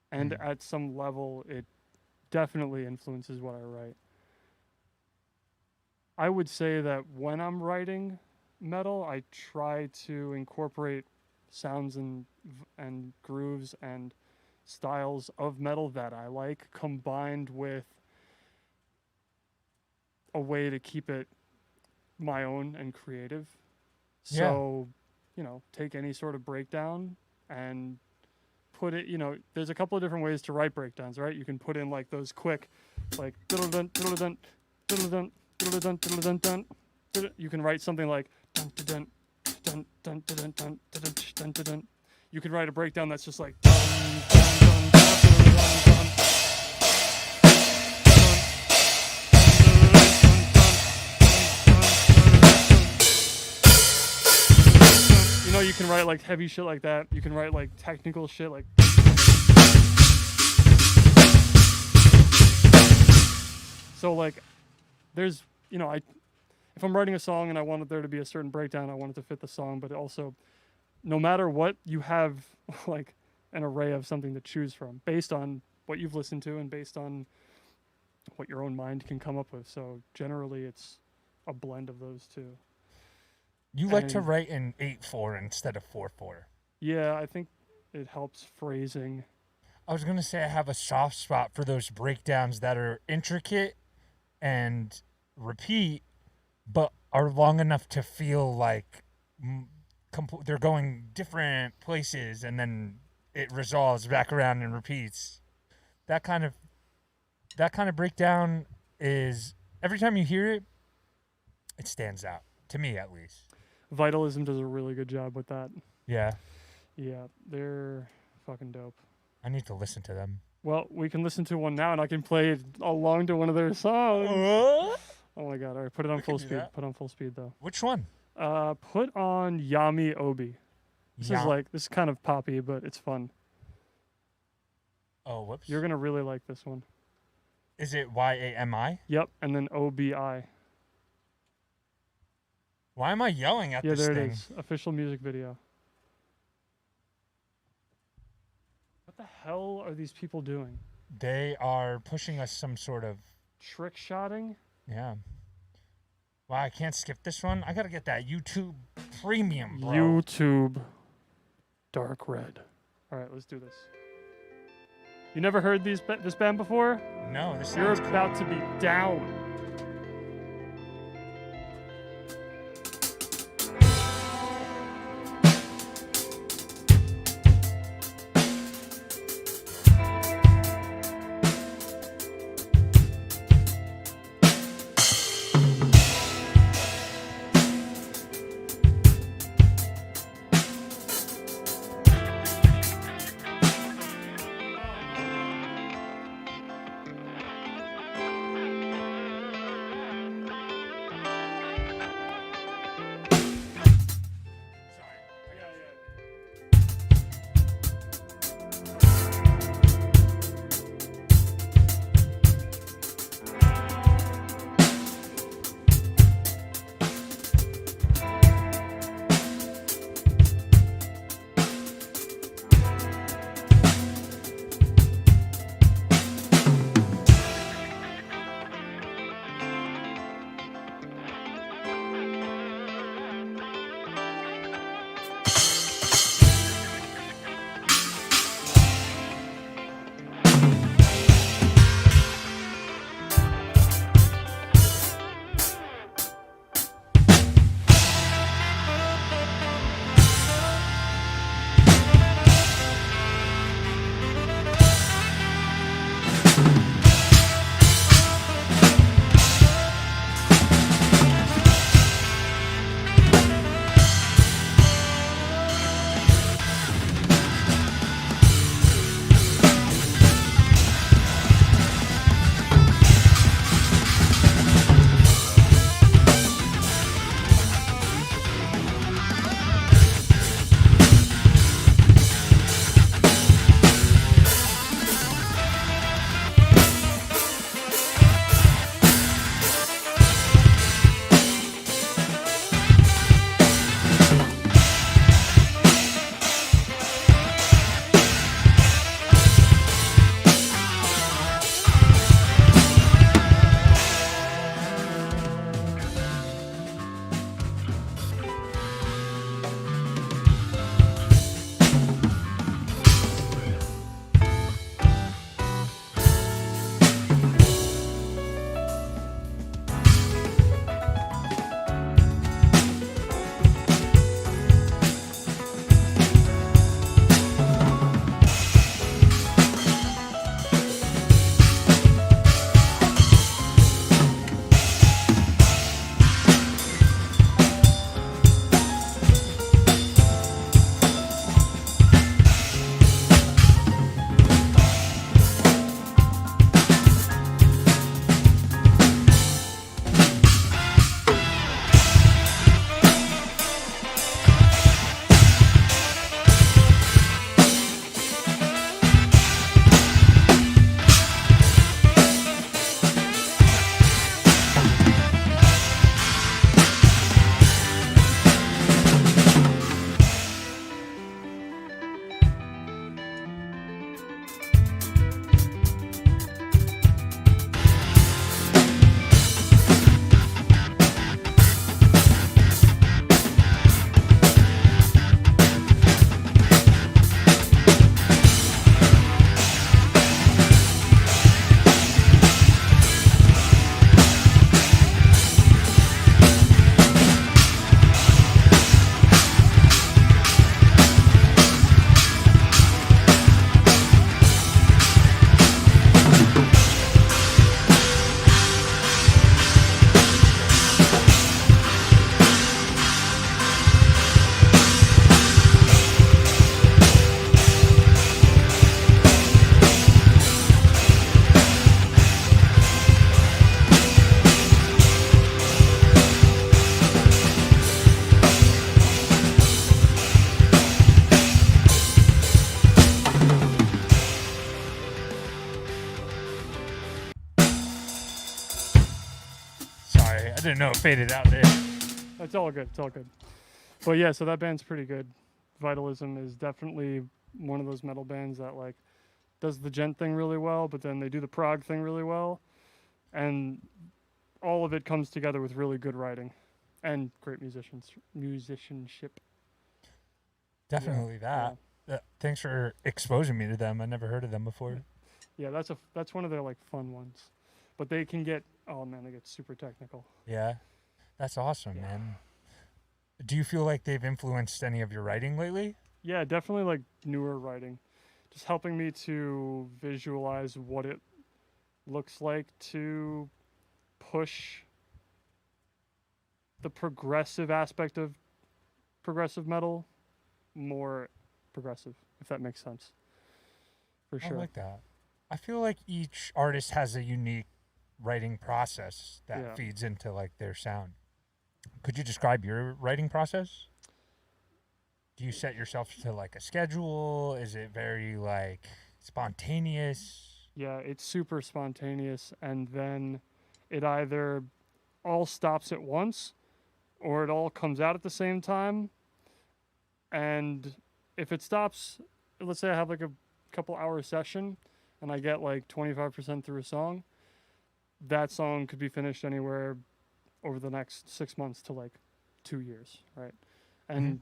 And at some level, it definitely influences what I write. I would say that when I'm writing metal, I try to incorporate sounds and grooves and styles of metal that I like, combined with a way to keep it my own and creative. Yeah. So, take any sort of breakdown and put it, there's a couple of different ways to write breakdowns, right? You can put in like those quick, like diddle-dun, diddle-dun, diddle-dun, diddle-dun, diddle-dun, dun. You can write something like dun dun dun dun dun dun dun dun dun dun. You can write a breakdown that's just like dun dun dun dun dun dun. can write like heavy shit like that. You can write like technical shit like. So like, there's if I'm writing a song and I wanted there to be a certain breakdown, I want it to fit the song, but also, no matter what, you have like an array of something to choose from based on what you've listened to and based on what your own mind can come up with. So generally, it's a blend of those two. You like to And- write in 8/4 instead of 4/4. Yeah, I think it helps phrasing. I was gonna say I have a soft spot for those breakdowns that are intricate and repeat, but are long enough to feel like they're going different places, and then it resolves back around and repeats. That kind of breakdown is, every time you hear it, it stands out to me, at least. Vitalism does a really good job with that. Yeah, Yeah, they're fucking dope. I need to listen to them. Well, we can listen to one now, and I can play it along to one of their songs. Oh my god! All right, put it on full do speed. that. Put on full speed though. Which one? Put on Yami Obi. This is kind of poppy, but it's fun. Oh, whoops. You're gonna really like this one. Is it YAMI? Yep, and then OBI. Why am I yelling at Yeah, this there thing? it is. Official music video. What the hell are these people doing? They are pushing us some sort of, Trick shotting? yeah. Wow, I can't skip this one. I gotta get that YouTube Premium, bro. YouTube Dark Red. All right, let's do this. You never heard this band before? No, this You're sounds about to be down. I didn't know it faded out there. It's all good. It's all good. But yeah, so that band's pretty good. Vitalism is definitely one of those metal bands that like does the gent thing really well, but then they do the prog thing really well, and all of it comes together with really good writing and great musicianship. Definitely that. Thanks for exposing me to them. I never heard of them before. Yeah, that's one of their like fun ones, but they can get they get super technical. Yeah. That's awesome, man. Do you feel like they've influenced any of your writing lately? Yeah, definitely like newer writing, just helping me to visualize what it looks like to push the progressive aspect of progressive metal more progressive, if that makes sense. For I sure. like that. I feel like each artist has a unique writing process that Yeah. feeds into like their sound. Could you describe your writing process? Do you set yourself to like a schedule? Is it very like spontaneous? Yeah, it's super spontaneous, and then it either all stops at once or it all comes out at the same time. And if it stops, let's say I have like a couple hour session and I get like 25% through a song, that song could be finished anywhere over the next 6 months to like 2 years, right? And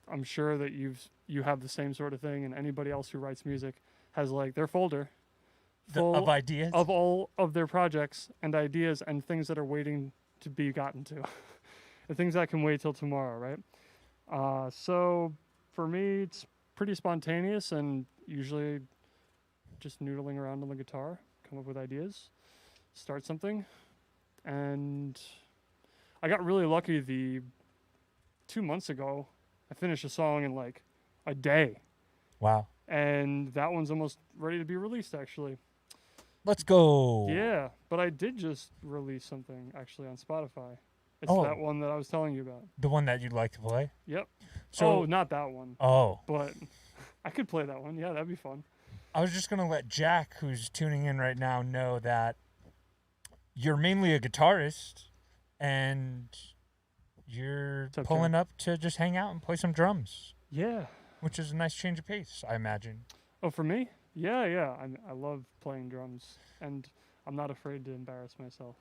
I'm sure that you have the same sort of thing, and anybody else who writes music has like their folder full Of ideas? of all of their projects and ideas and things that are waiting to be gotten to, and things that can wait till tomorrow, right? So for me, it's pretty spontaneous and usually just noodling around on the guitar, come up with ideas, start something, and I got really lucky. 2 months ago, I finished a song in like a day, Wow. and that one's almost ready to be released actually. Let's go. Yeah, but I did just release something actually on Spotify. It's Oh. that one that I was telling you about. The one that you'd like to play? Yep. So, Not that one, oh, but I could play that one. Yeah, that'd be fun. I was just going to let Jack, who's tuning in right now, know that you're mainly a guitarist and you're It's okay. pulling up to just hang out and play some drums, Yeah. which is a nice change of pace, I imagine. Oh, for me? Yeah. I love playing drums, and I'm not afraid to embarrass myself.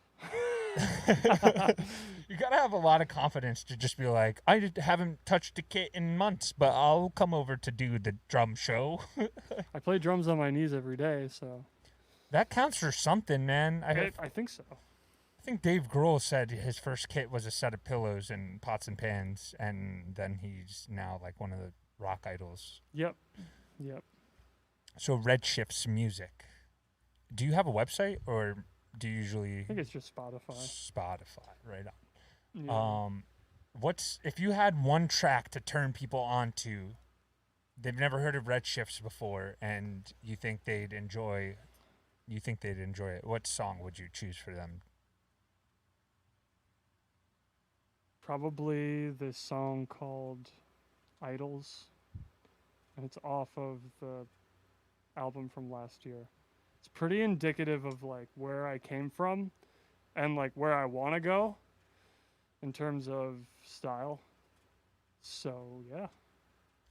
You gotta have a lot of confidence to just be like, haven't touched a kit in months, but I'll come over to do the drum show. I play drums on my knees every day, so That counts for something, man. I think so. I think Dave Grohl said his first kit was a set of pillows and pots and pans, and then he's now like one of the rock idols. Yep. So Redshifts Music. Do you have a website, or do you usually I think it's just Spotify. Spotify? Right on. Yeah. What's if you had one track to turn people on to, they've never heard of Redshifts before, and you think they'd enjoy it? What song would you choose for them? Probably this song called Idols, and it's off of the album from last year. It's pretty indicative of like where I came from and like where I want to go in terms of style. So, yeah.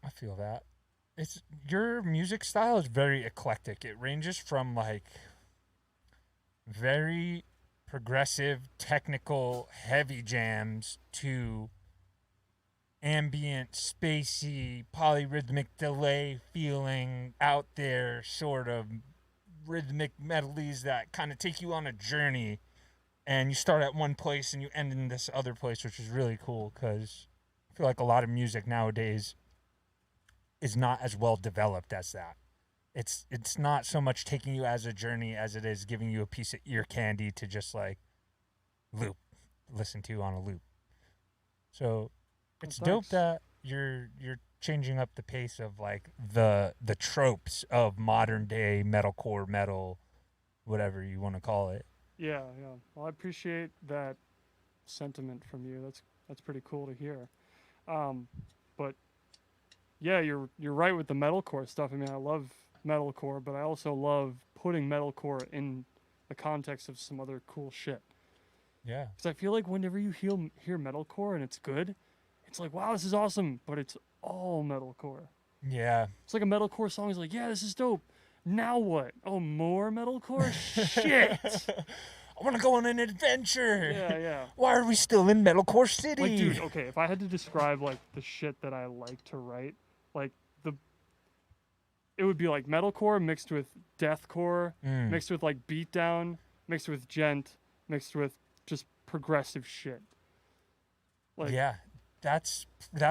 I feel that. It's your music style is very eclectic. It ranges from like very progressive, technical, heavy jams to ambient, spacey, polyrhythmic delay feeling out there sort of rhythmic melodies that kind of take you on a journey, and you start at one place and you end in this other place, which is really cool because I feel like a lot of music nowadays is not as well developed as that. It's not so much taking you as a journey as it is giving you a piece of ear candy to just like listen to on a loop. So it's Well, dope thanks. that you're changing up the pace of like the tropes of modern day metalcore, metal, whatever you want to call it. Yeah. Well, I appreciate that sentiment from you. That's pretty cool to hear. But yeah, you're right with the metalcore stuff. I mean, I love metalcore, but I also love putting metalcore in the context of some other cool shit. Yeah. Because I feel like whenever you hear metalcore and it's good, it's like, wow, this is awesome, but it's all metalcore. Yeah. It's like a metalcore song is like, yeah, this is dope. Now what? Oh, more metalcore? Shit. I want to go on an adventure. Yeah, yeah. Why are we still in Metalcore City? Like, dude, okay, if I had to describe like the shit that I like to write, like it would be like metalcore mixed with deathcore, Mm. mixed with like beatdown, mixed with gent, mixed with just progressive shit. Like, Yeah, that's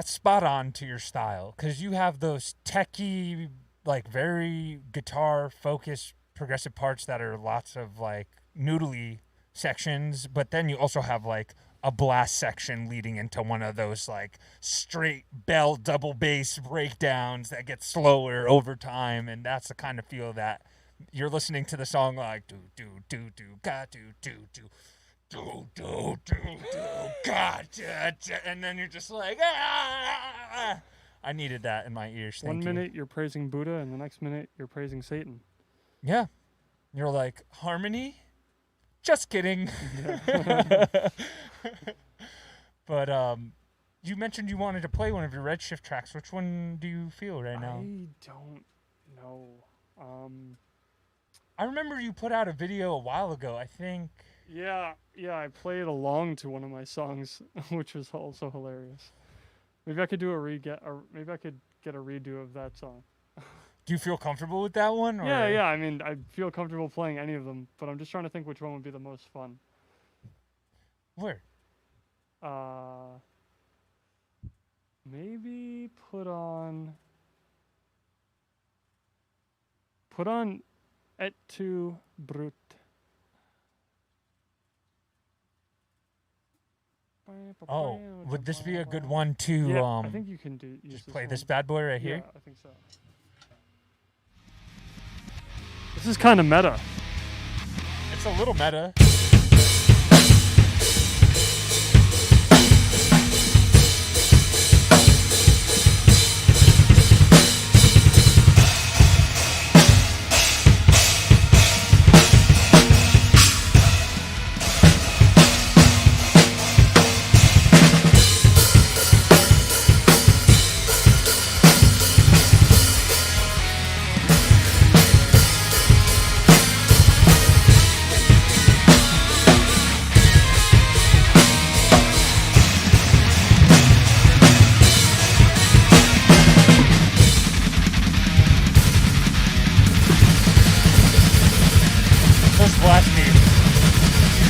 spot on to your style, because you have those techie, like very guitar focused progressive parts that are lots of like noodly sections, but then you also have like a blast section leading into one of those like straight bell double bass breakdowns that get slower over time, and that's the kind of feel that you're listening to the song like do do do do ga do do do do do do do God, and then you're just like, ah! I needed that in my ears. one Thank you. minute you're praising Buddha, and the next minute you're praising Satan. Yeah, you're like harmony. Just kidding. But you mentioned you wanted to play one of your Redshift tracks. Which one do you feel right now? I don't know. I remember you put out a video a while ago. I think. Yeah, I played along to one of my songs, which was also hilarious. Maybe I could do maybe I could get a redo of that song. Do you feel comfortable with that one? Or? Yeah. I mean, I feel comfortable playing any of them, but I'm just trying to think which one would be the most fun. Where? Maybe put on Et tu brut. Oh, would this be a good one to Yeah, I think you can use just this play one. this bad boy right Yeah, here? I think so. This is kind of meta. It's a little meta. Those blast beats.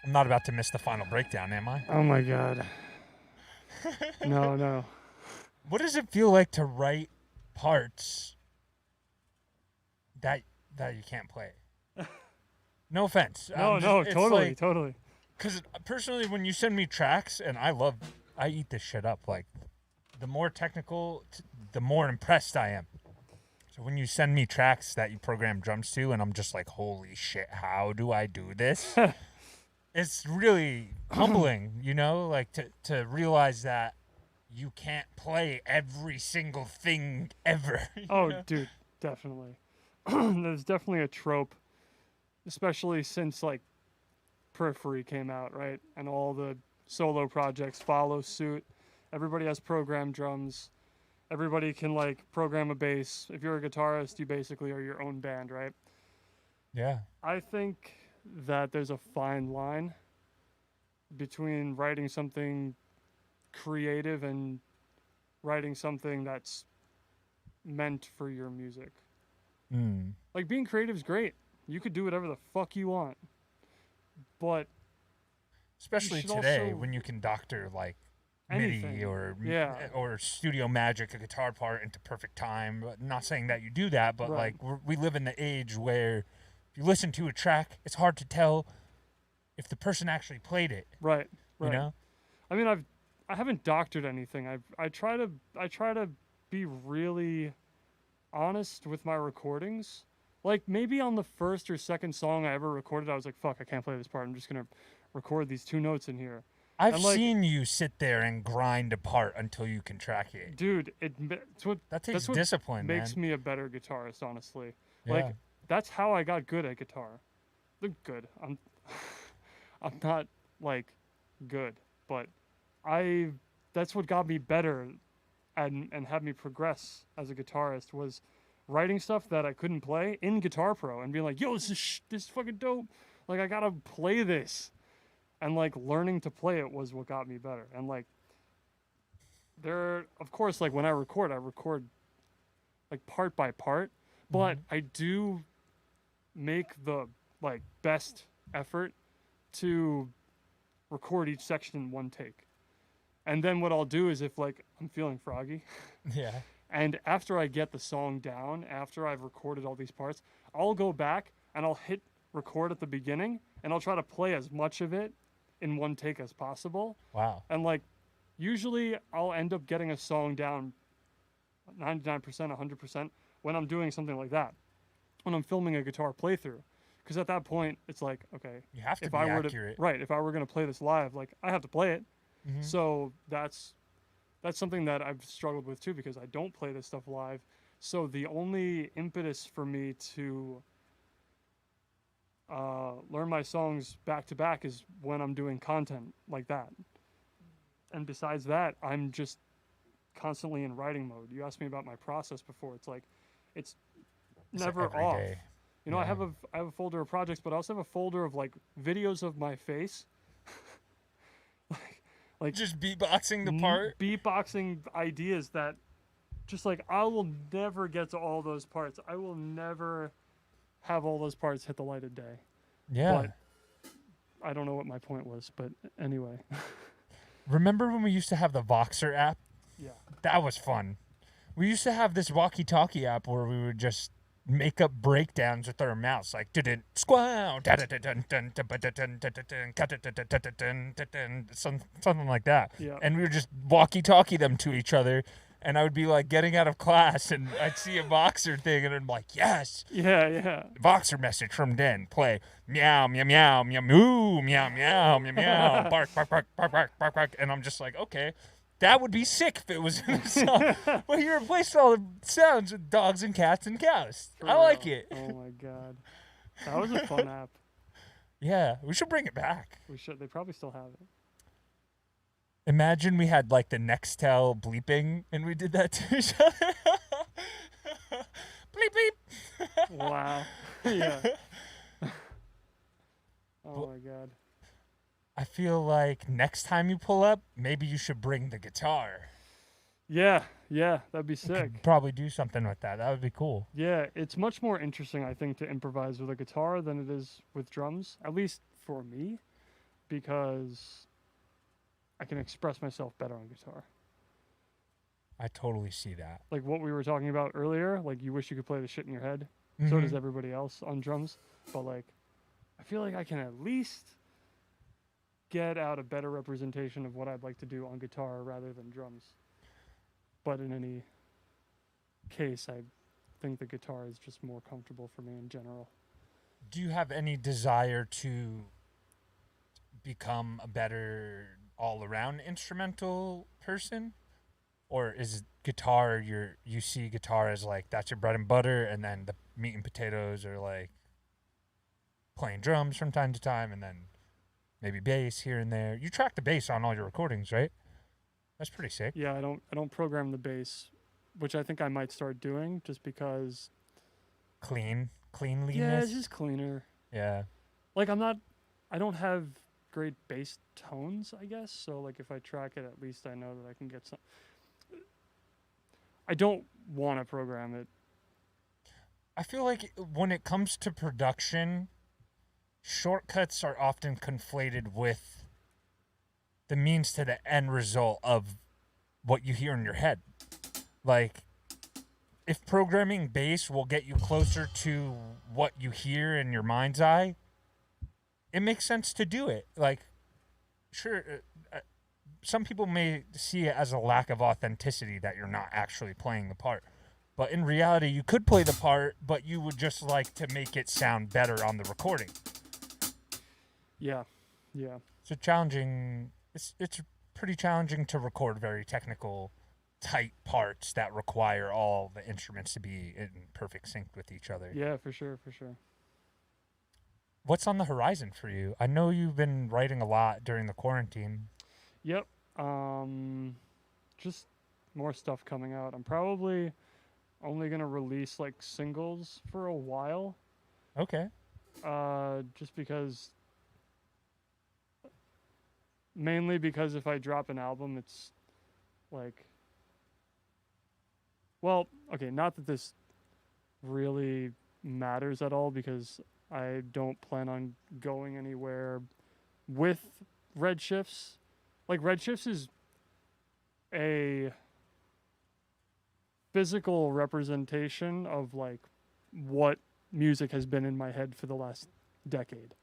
I'm not about to miss the final breakdown, am I? Oh my god. No. What does it feel like to write parts that you can't play? No offense. No, totally. Because personally, when you send me tracks, and I eat this shit up. Like, the more technical, the more impressed I am. So when you send me tracks that you program drums to, and I'm just like, holy shit, how do I do this? It's really humbling, you know, like to realize that you can't play every single thing ever. you Oh, know? dude, definitely. There's definitely a trope, especially since like Periphery came out, right? And all the solo projects follow suit. Everybody has programmed drums. Everybody can like program a bass. If you're a guitarist, you basically are your own band, right? Yeah. I think that there's a fine line between writing something creative and writing something that's meant for your music. Mm. Like, being creative is great. You could do whatever the fuck you want. But Especially should today also- when you can doctor like Anything. MIDI or Yeah. or Studio Magic a guitar part into perfect time. But not saying that you do that, but Right. like we live in the age where if you listen to a track, it's hard to tell if the person actually played it. right. You know? I mean, I haven't doctored anything. I try to be really honest with my recordings. Like, maybe on the first or second song I ever recorded, I was like, fuck, I can't play this part. I'm just gonna record these two notes in here. I've And, like- seen you sit there and grind a part until you can track it. Dude, it's what That takes that's what discipline, makes man. me a better guitarist, honestly. Yeah. Like, that's how I got good at guitar. Good. I'm not like good, but that's what got me better and had me progress as a guitarist was writing stuff that I couldn't play in Guitar Pro and being like, yo, this is fucking dope. Like, I gotta play this. And like learning to play it was what got me better. And like of course, like when I record like part by part, but I do make the like best effort to record each section in one take. And then what I'll do is, if like I'm feeling froggy, Yeah. and after I get the song down, after I've recorded all these parts, I'll go back and I'll hit record at the beginning and I'll try to play as much of it in one take as possible. Wow. And like usually I'll end up getting a song down 99%, 100% when I'm doing something like that. When I'm filming a guitar playthrough. Because at that point it's like, okay, You have to if be I were accurate. to if I were going to play this live, like I have to play it. Mhm. So that's something that I've struggled with too, because I don't play this stuff live. So the only impetus for me to learn my songs back to back is when I'm doing content like that. And besides that, I'm just constantly in writing mode. You asked me about my process before. It's like it's never every off. day. You know, Yeah. I have a folder of projects, but I also have a folder of like videos of my face. like Just beatboxing the part. beatboxing ideas that just like I will never get to all those parts. I will never have all those parts hit the light of day. Yeah. But I don't know what my point was, but anyway. Remember when we used to have the Voxer app? Yeah. That was fun. We used to have this walkie-talkie app where we would just make up breakdowns with our mouths, like dun squaw, something like that. Yeah. And we would just walkie-talkie them to each other. And I would be like getting out of class, and I'd see a Voxer thing, and I'm like, yes, Yeah. Voxer message from Den. Play meow meow meow meow moo meow meow meow meow bark bark bark bark bark bark bark, and I'm just like, okay, that would be sick if it was in a song. Well, you replaced all the sounds with dogs and cats and cows. For I like real. it. Oh my god. That was a fun app. Yeah, we should bring it back. We should. They probably still have it. Imagine we had like the Nextel bleeping, and we did that to each other. Bleep bleep. Wow. Yeah. Oh my god. I feel like next time you pull up, maybe you should bring the guitar. Yeah, that'd be sick. Could probably do something with that. That would be cool. Yeah, it's much more interesting, I think, to improvise with a guitar than it is with drums, at least for me. because I can express myself better on guitar. I totally see that. Like what we were talking about earlier, like you wish you could play the shit in your head. So does Mhm. everybody else on drums. But like, I feel like I can at least get out a better representation of what I'd like to do on guitar rather than drums. But in any case, I think the guitar is just more comfortable for me in general. Do you have any desire to become a better all-around instrumental person, or is guitar you see guitar as like that's your bread and butter, and then the meat and potatoes are like playing drums from time to time, and then maybe bass here and there? You track the bass on all your recordings, right? That's pretty sick. Yeah, I don't program the bass, which I think I might start doing just because Cleanliness. yeah, it's just cleaner. Yeah. Like I don't have great bass tones, I guess. So like if I track it, at least I know that I can get some. I don't want to program it. I feel like when it comes to production, shortcuts are often conflated with the means to the end result of what you hear in your head. Like, if programming bass will get you closer to what you hear in your mind's eye, it makes sense to do it. Like, sure, some people may see it as a lack of authenticity that you're not actually playing the part. But in reality, you could play the part, but you would just like to make it sound better on the recording. Yeah, yeah, It's challenging. It's pretty challenging to record very technical, tight parts that require all the instruments to be in perfect sync with each other. yeah, for sure, for sure. What's on the horizon for you? I know you've been writing a lot during the quarantine. Yep. Just more stuff coming out. I'm probably only gonna release like singles for a while. Okay. Just because. Mainly because if I drop an album, it's like. Well, okay, not that this really matters at all because I don't plan on going anywhere with Redshifts. Like Redshifts is a physical representation of like what music has been in my head for the last decade.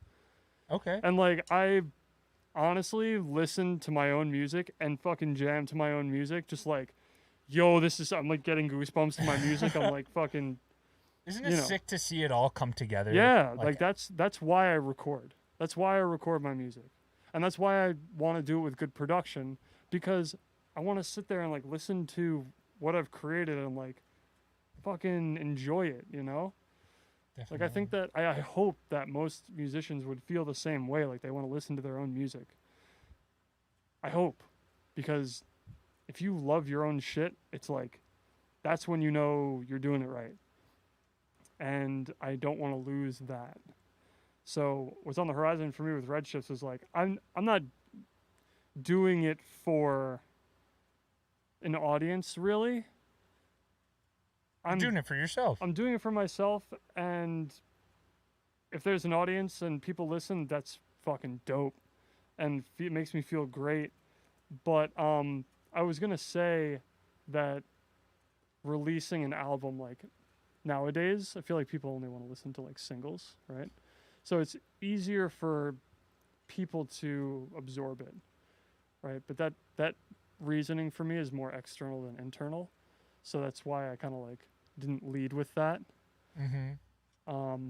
Okay. And like I honestly listen to my own music and fucking jam to my own music just like yo, I'm like getting goosebumps to my music. I'm like fucking Isn't you it know. sick to see it all come together? yeah, like that's why I record. That's why I record my music. And that's why I want to do it with good production because I want to sit there and like listen to what I've created and like fucking enjoy it, you know? Like I think that I hope that most musicians would feel the same way, like they want to listen to their own music. I hope because if you love your own shit, it's like that's when you know you're doing it right. And I don't want to lose that. So what's on the horizon for me with Redshifts is like I'm not doing it for an audience really. You're doing it for yourself. I'm doing it for myself, and if there's an audience and people listen, that's fucking dope, and it makes me feel great. But I was gonna say that releasing an album like nowadays, I feel like people only want to listen to like singles, right? So it's easier for people to absorb it, right? But that reasoning for me is more external than internal, so that's why I kind of like didn't lead with that. Mm-hmm.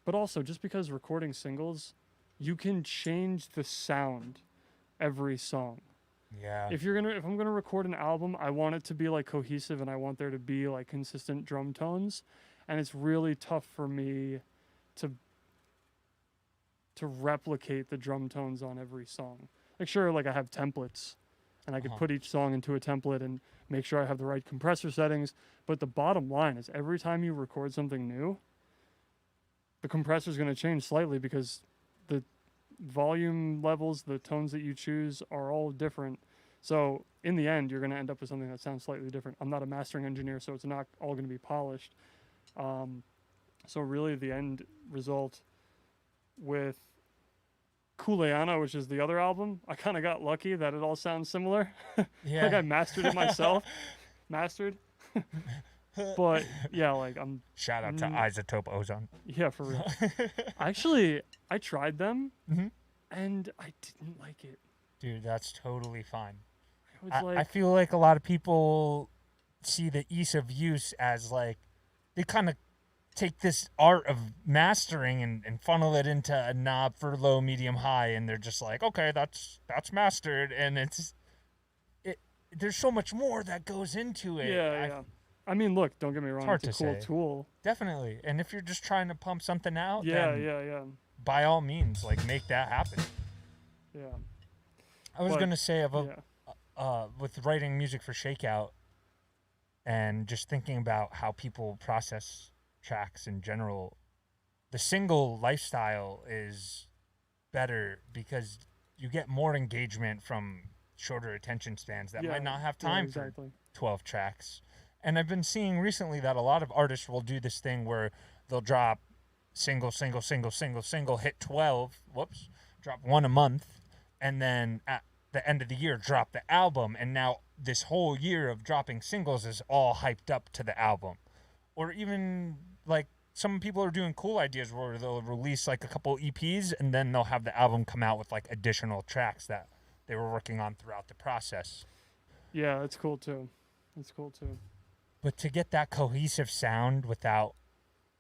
But also, just because recording singles, you can change the sound every song. Yeah. If I'm gonna record an album, I want it to be like cohesive, and I want there to be like consistent drum tones, and it's really tough for me to replicate the drum tones on every song. Like sure, like I have templates, and I could put each song into a template and make sure I have the right compressor settings. But the bottom line is every time you record something new, the compressor is going to change slightly because the volume levels, the tones that you choose are all different. So in the end, you're going to end up with something that sounds slightly different. I'm not a mastering engineer, so it's not all going to be polished. So really the end result with Kuleana, which is the other album, I kind of got lucky that it all sounds similar. Yeah. Like I mastered it myself. Mastered. But yeah, like I'm Shout out to Isotope Ozone. yeah, for real. Actually, I tried them Mhm. and I didn't like it. Dude, that's totally fine. It was I like feel like a lot of people see the ease of use as like they kind of take this art of mastering and funnel it into a knob for low, medium, high, and they're just like, okay, that's mastered, and it. There's so much more that goes into it. yeah. I mean, look, don't get me wrong, hard it's a to cool say. tool. Definitely. And if you're just trying to pump something out, Yeah, then yeah. by all means, like make that happen. Yeah. I was But, gonna say Yeah. with writing music for Shakeout and just thinking about how people process tracks in general, the single lifestyle is better because you get more engagement from shorter attention spans that Yeah, might not have yeah, time exactly. for 12 tracks. And I've been seeing recently that a lot of artists will do this thing where they'll drop single, hit 12, drop one a month, and then at the end of the year drop the album. And now this whole year of dropping singles is all hyped up to the album. Or even like some people are doing cool ideas where they'll release like a couple EPs and then they'll have the album come out with like additional tracks that they were working on throughout the process. Yeah, that's cool too. That's cool too. But to get that cohesive sound without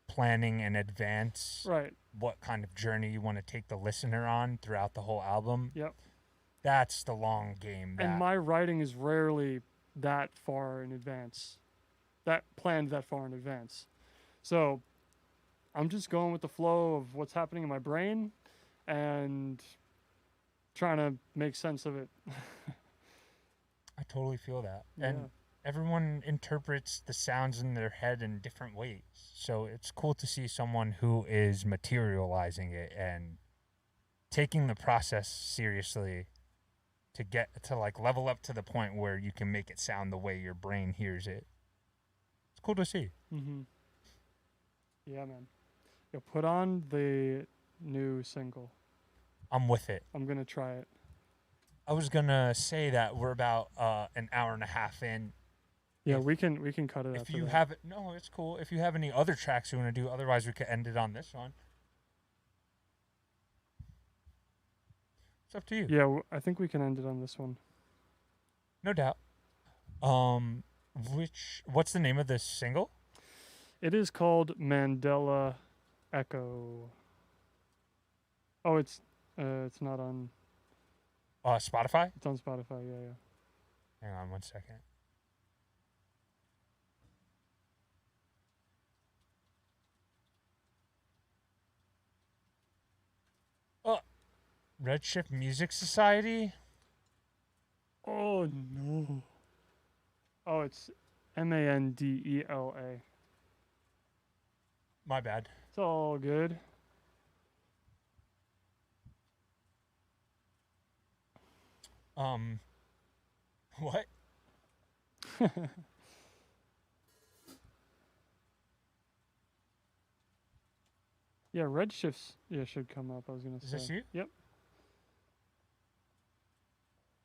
planning in advance Right. what kind of journey you want to take the listener on throughout the whole album, Yep. that's the long game. And my writing is rarely that far in advance. Planned that far in advance. So I'm just going with the flow of what's happening in my brain and trying to make sense of it. I totally feel that. Yeah. And everyone interprets the sounds in their head in different ways. So it's cool to see someone who is materializing it and taking the process seriously to get to like level up to the point where you can make it sound the way your brain hears it. It's cool to see. Mm-hmm. Yeah, man. Yo, put on the new single. I'm with it. I'm gonna try it. I was gonna say that we're about an hour and a half in. Yeah, If- we can cut it. If after you that. have it, no, it's cool. If you have any other tracks you want to do, otherwise we could end it on this one. It's up to you. Yeah, I think we can end it on this one. No doubt. What's the name of this single? It is called Mandela Echo. Oh, it's not on. Spotify? It's on Spotify. Yeah. Hang on one second. Redshift Music Society? Oh no. Oh, it's Mandela. My bad. It's all good. What? Yeah, Redshifts. Yeah, should come up. I was gonna Is say. this you? Yep.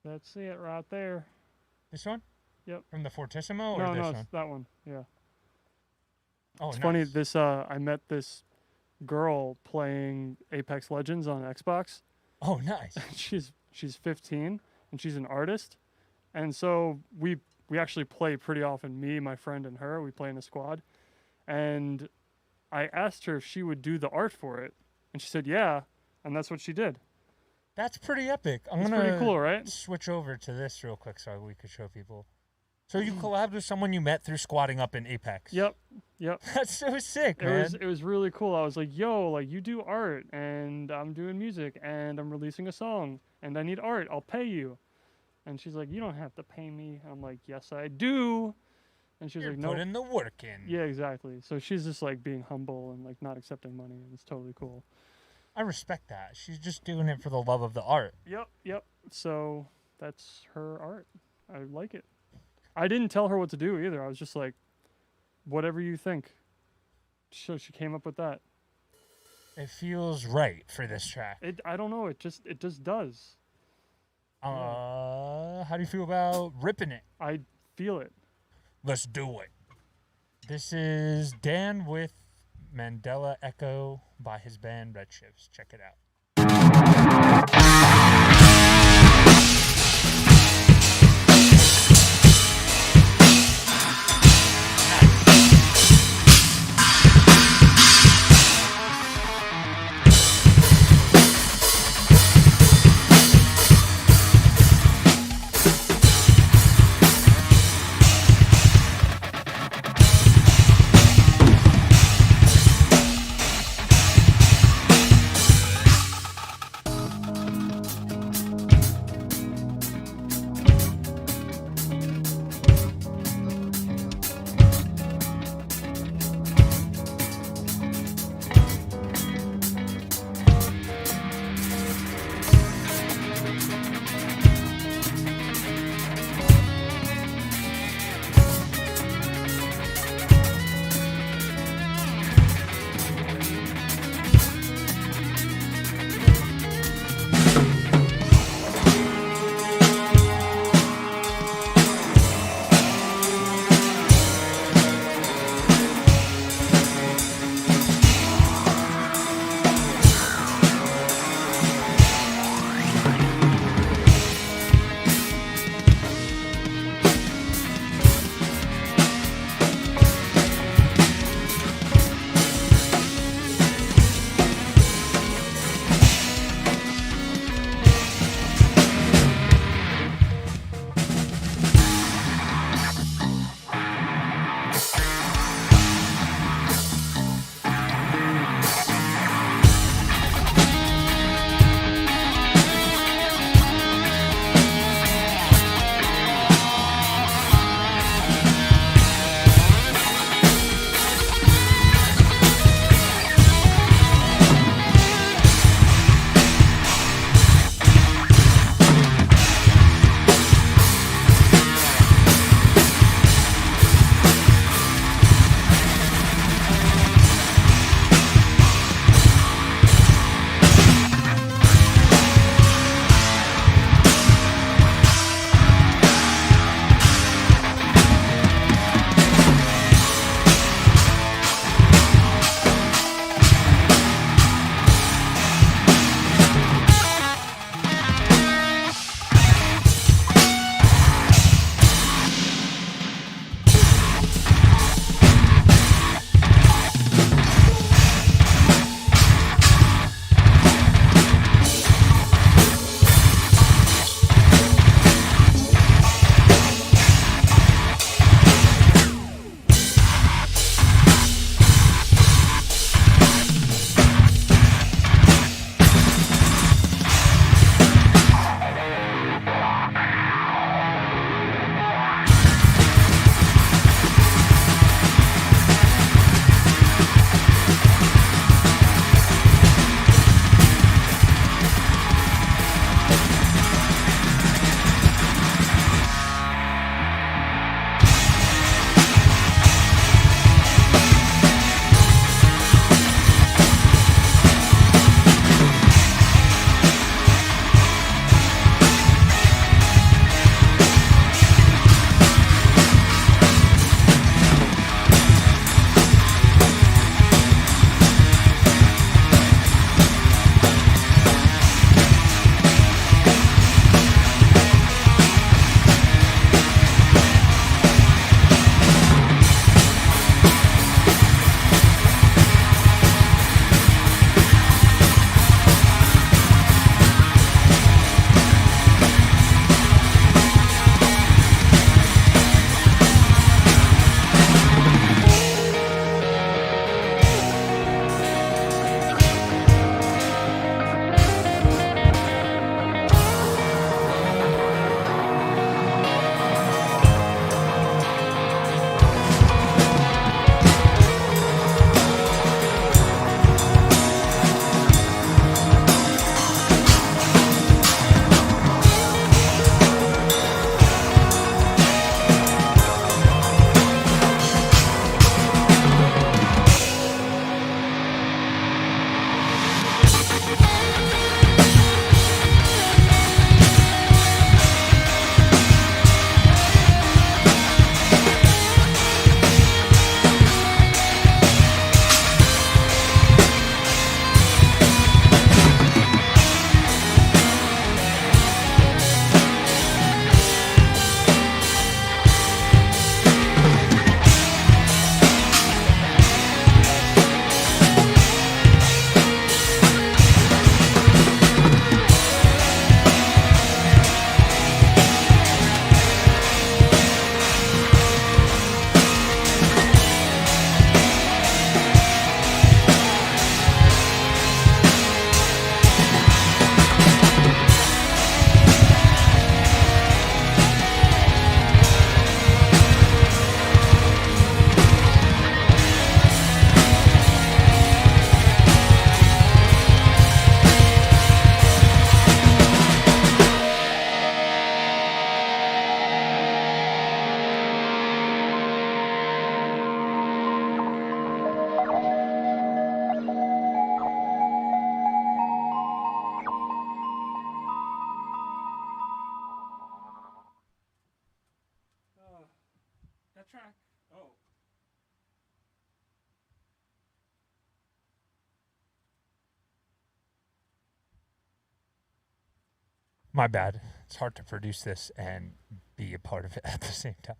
That's it right there. This one? Yep. From the Fortissimo or No, this no, one? it's that one. Yeah. Oh, It's nice. funny. This I met this girl playing Apex Legends on Xbox. Oh, nice. she's 15 and she's an artist, and so we actually play pretty often. Me, my friend, and her. We play in a squad, and I asked her if she would do the art for it, and she said yeah, and that's what she did. That's pretty epic. I'm It's gonna pretty cool, right? switch over to this real quick so we could show people. So you collabed with someone you met through squatting up in Apex. Yep. That's so sick, It man. was really cool. I was like, yo, like you do art and I'm doing music and I'm releasing a song and I need art. I'll pay you. And she's like, you don't have to pay me. I'm like, yes, I do. And she's You're like, no. putting the work in. Yeah, exactly. So she's just like being humble and like not accepting money, and it's totally cool. I respect that. She's just doing it for the love of the art. Yep. So that's her art. I like it. I didn't tell her what to do either. I was just like, whatever you think. So she came up with that. It feels right for this track. I don't know. It just does. How do you feel about ripping it? I feel it. Let's do it. This is Dan with Mandela Echo by his band Redshifts. Check it out. Nice. That track. Oh. My bad. It's hard to produce this and be a part of it at the same time.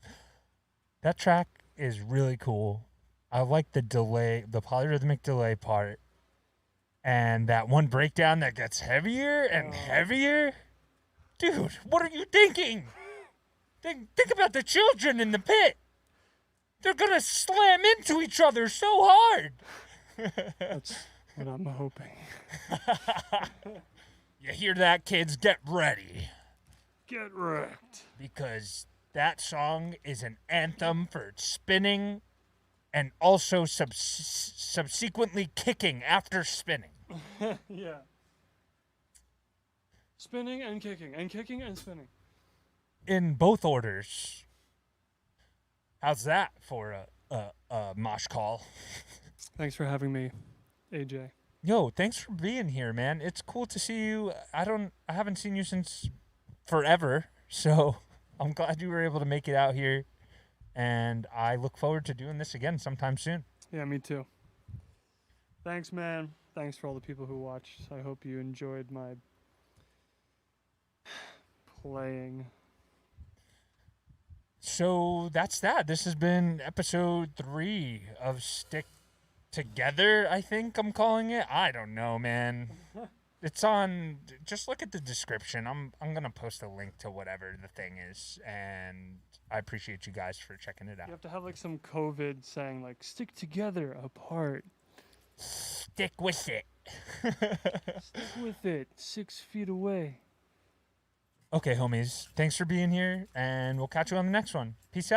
That track is really cool. I like the delay, the polyrhythmic delay part, and that one breakdown that gets heavier and heavier. Dude, what are you thinking? Think about the children in the pit. They're gonna slam into each other so hard. That's what I'm hoping. You hear that, kids? Get ready. Get wrecked. Because that song is an anthem for spinning and also subsequently kicking after spinning. Yeah. Spinning and kicking, and kicking and spinning. In both orders. How's that for a mosh call? Thanks for having me, AJ. Yo, thanks for being here, man. It's cool to see you. I haven't seen you since forever, so I'm glad you were able to make it out here, and I look forward to doing this again sometime soon. Yeah, me too. Thanks, man. Thanks for all the people who watched. I hope you enjoyed my playing. So that's that. This has been episode 3 of Stick Together, I think I'm calling it. I don't know, man. It's on. Just look at the description. I'm gonna post a link to whatever the thing is, and I appreciate you guys for checking it You out. have to have like some COVID saying like stick together apart. Stick with it. Stick with it. 6 feet away. Okay, homies. Thanks for being here, and we'll catch you on the next one. Peace out.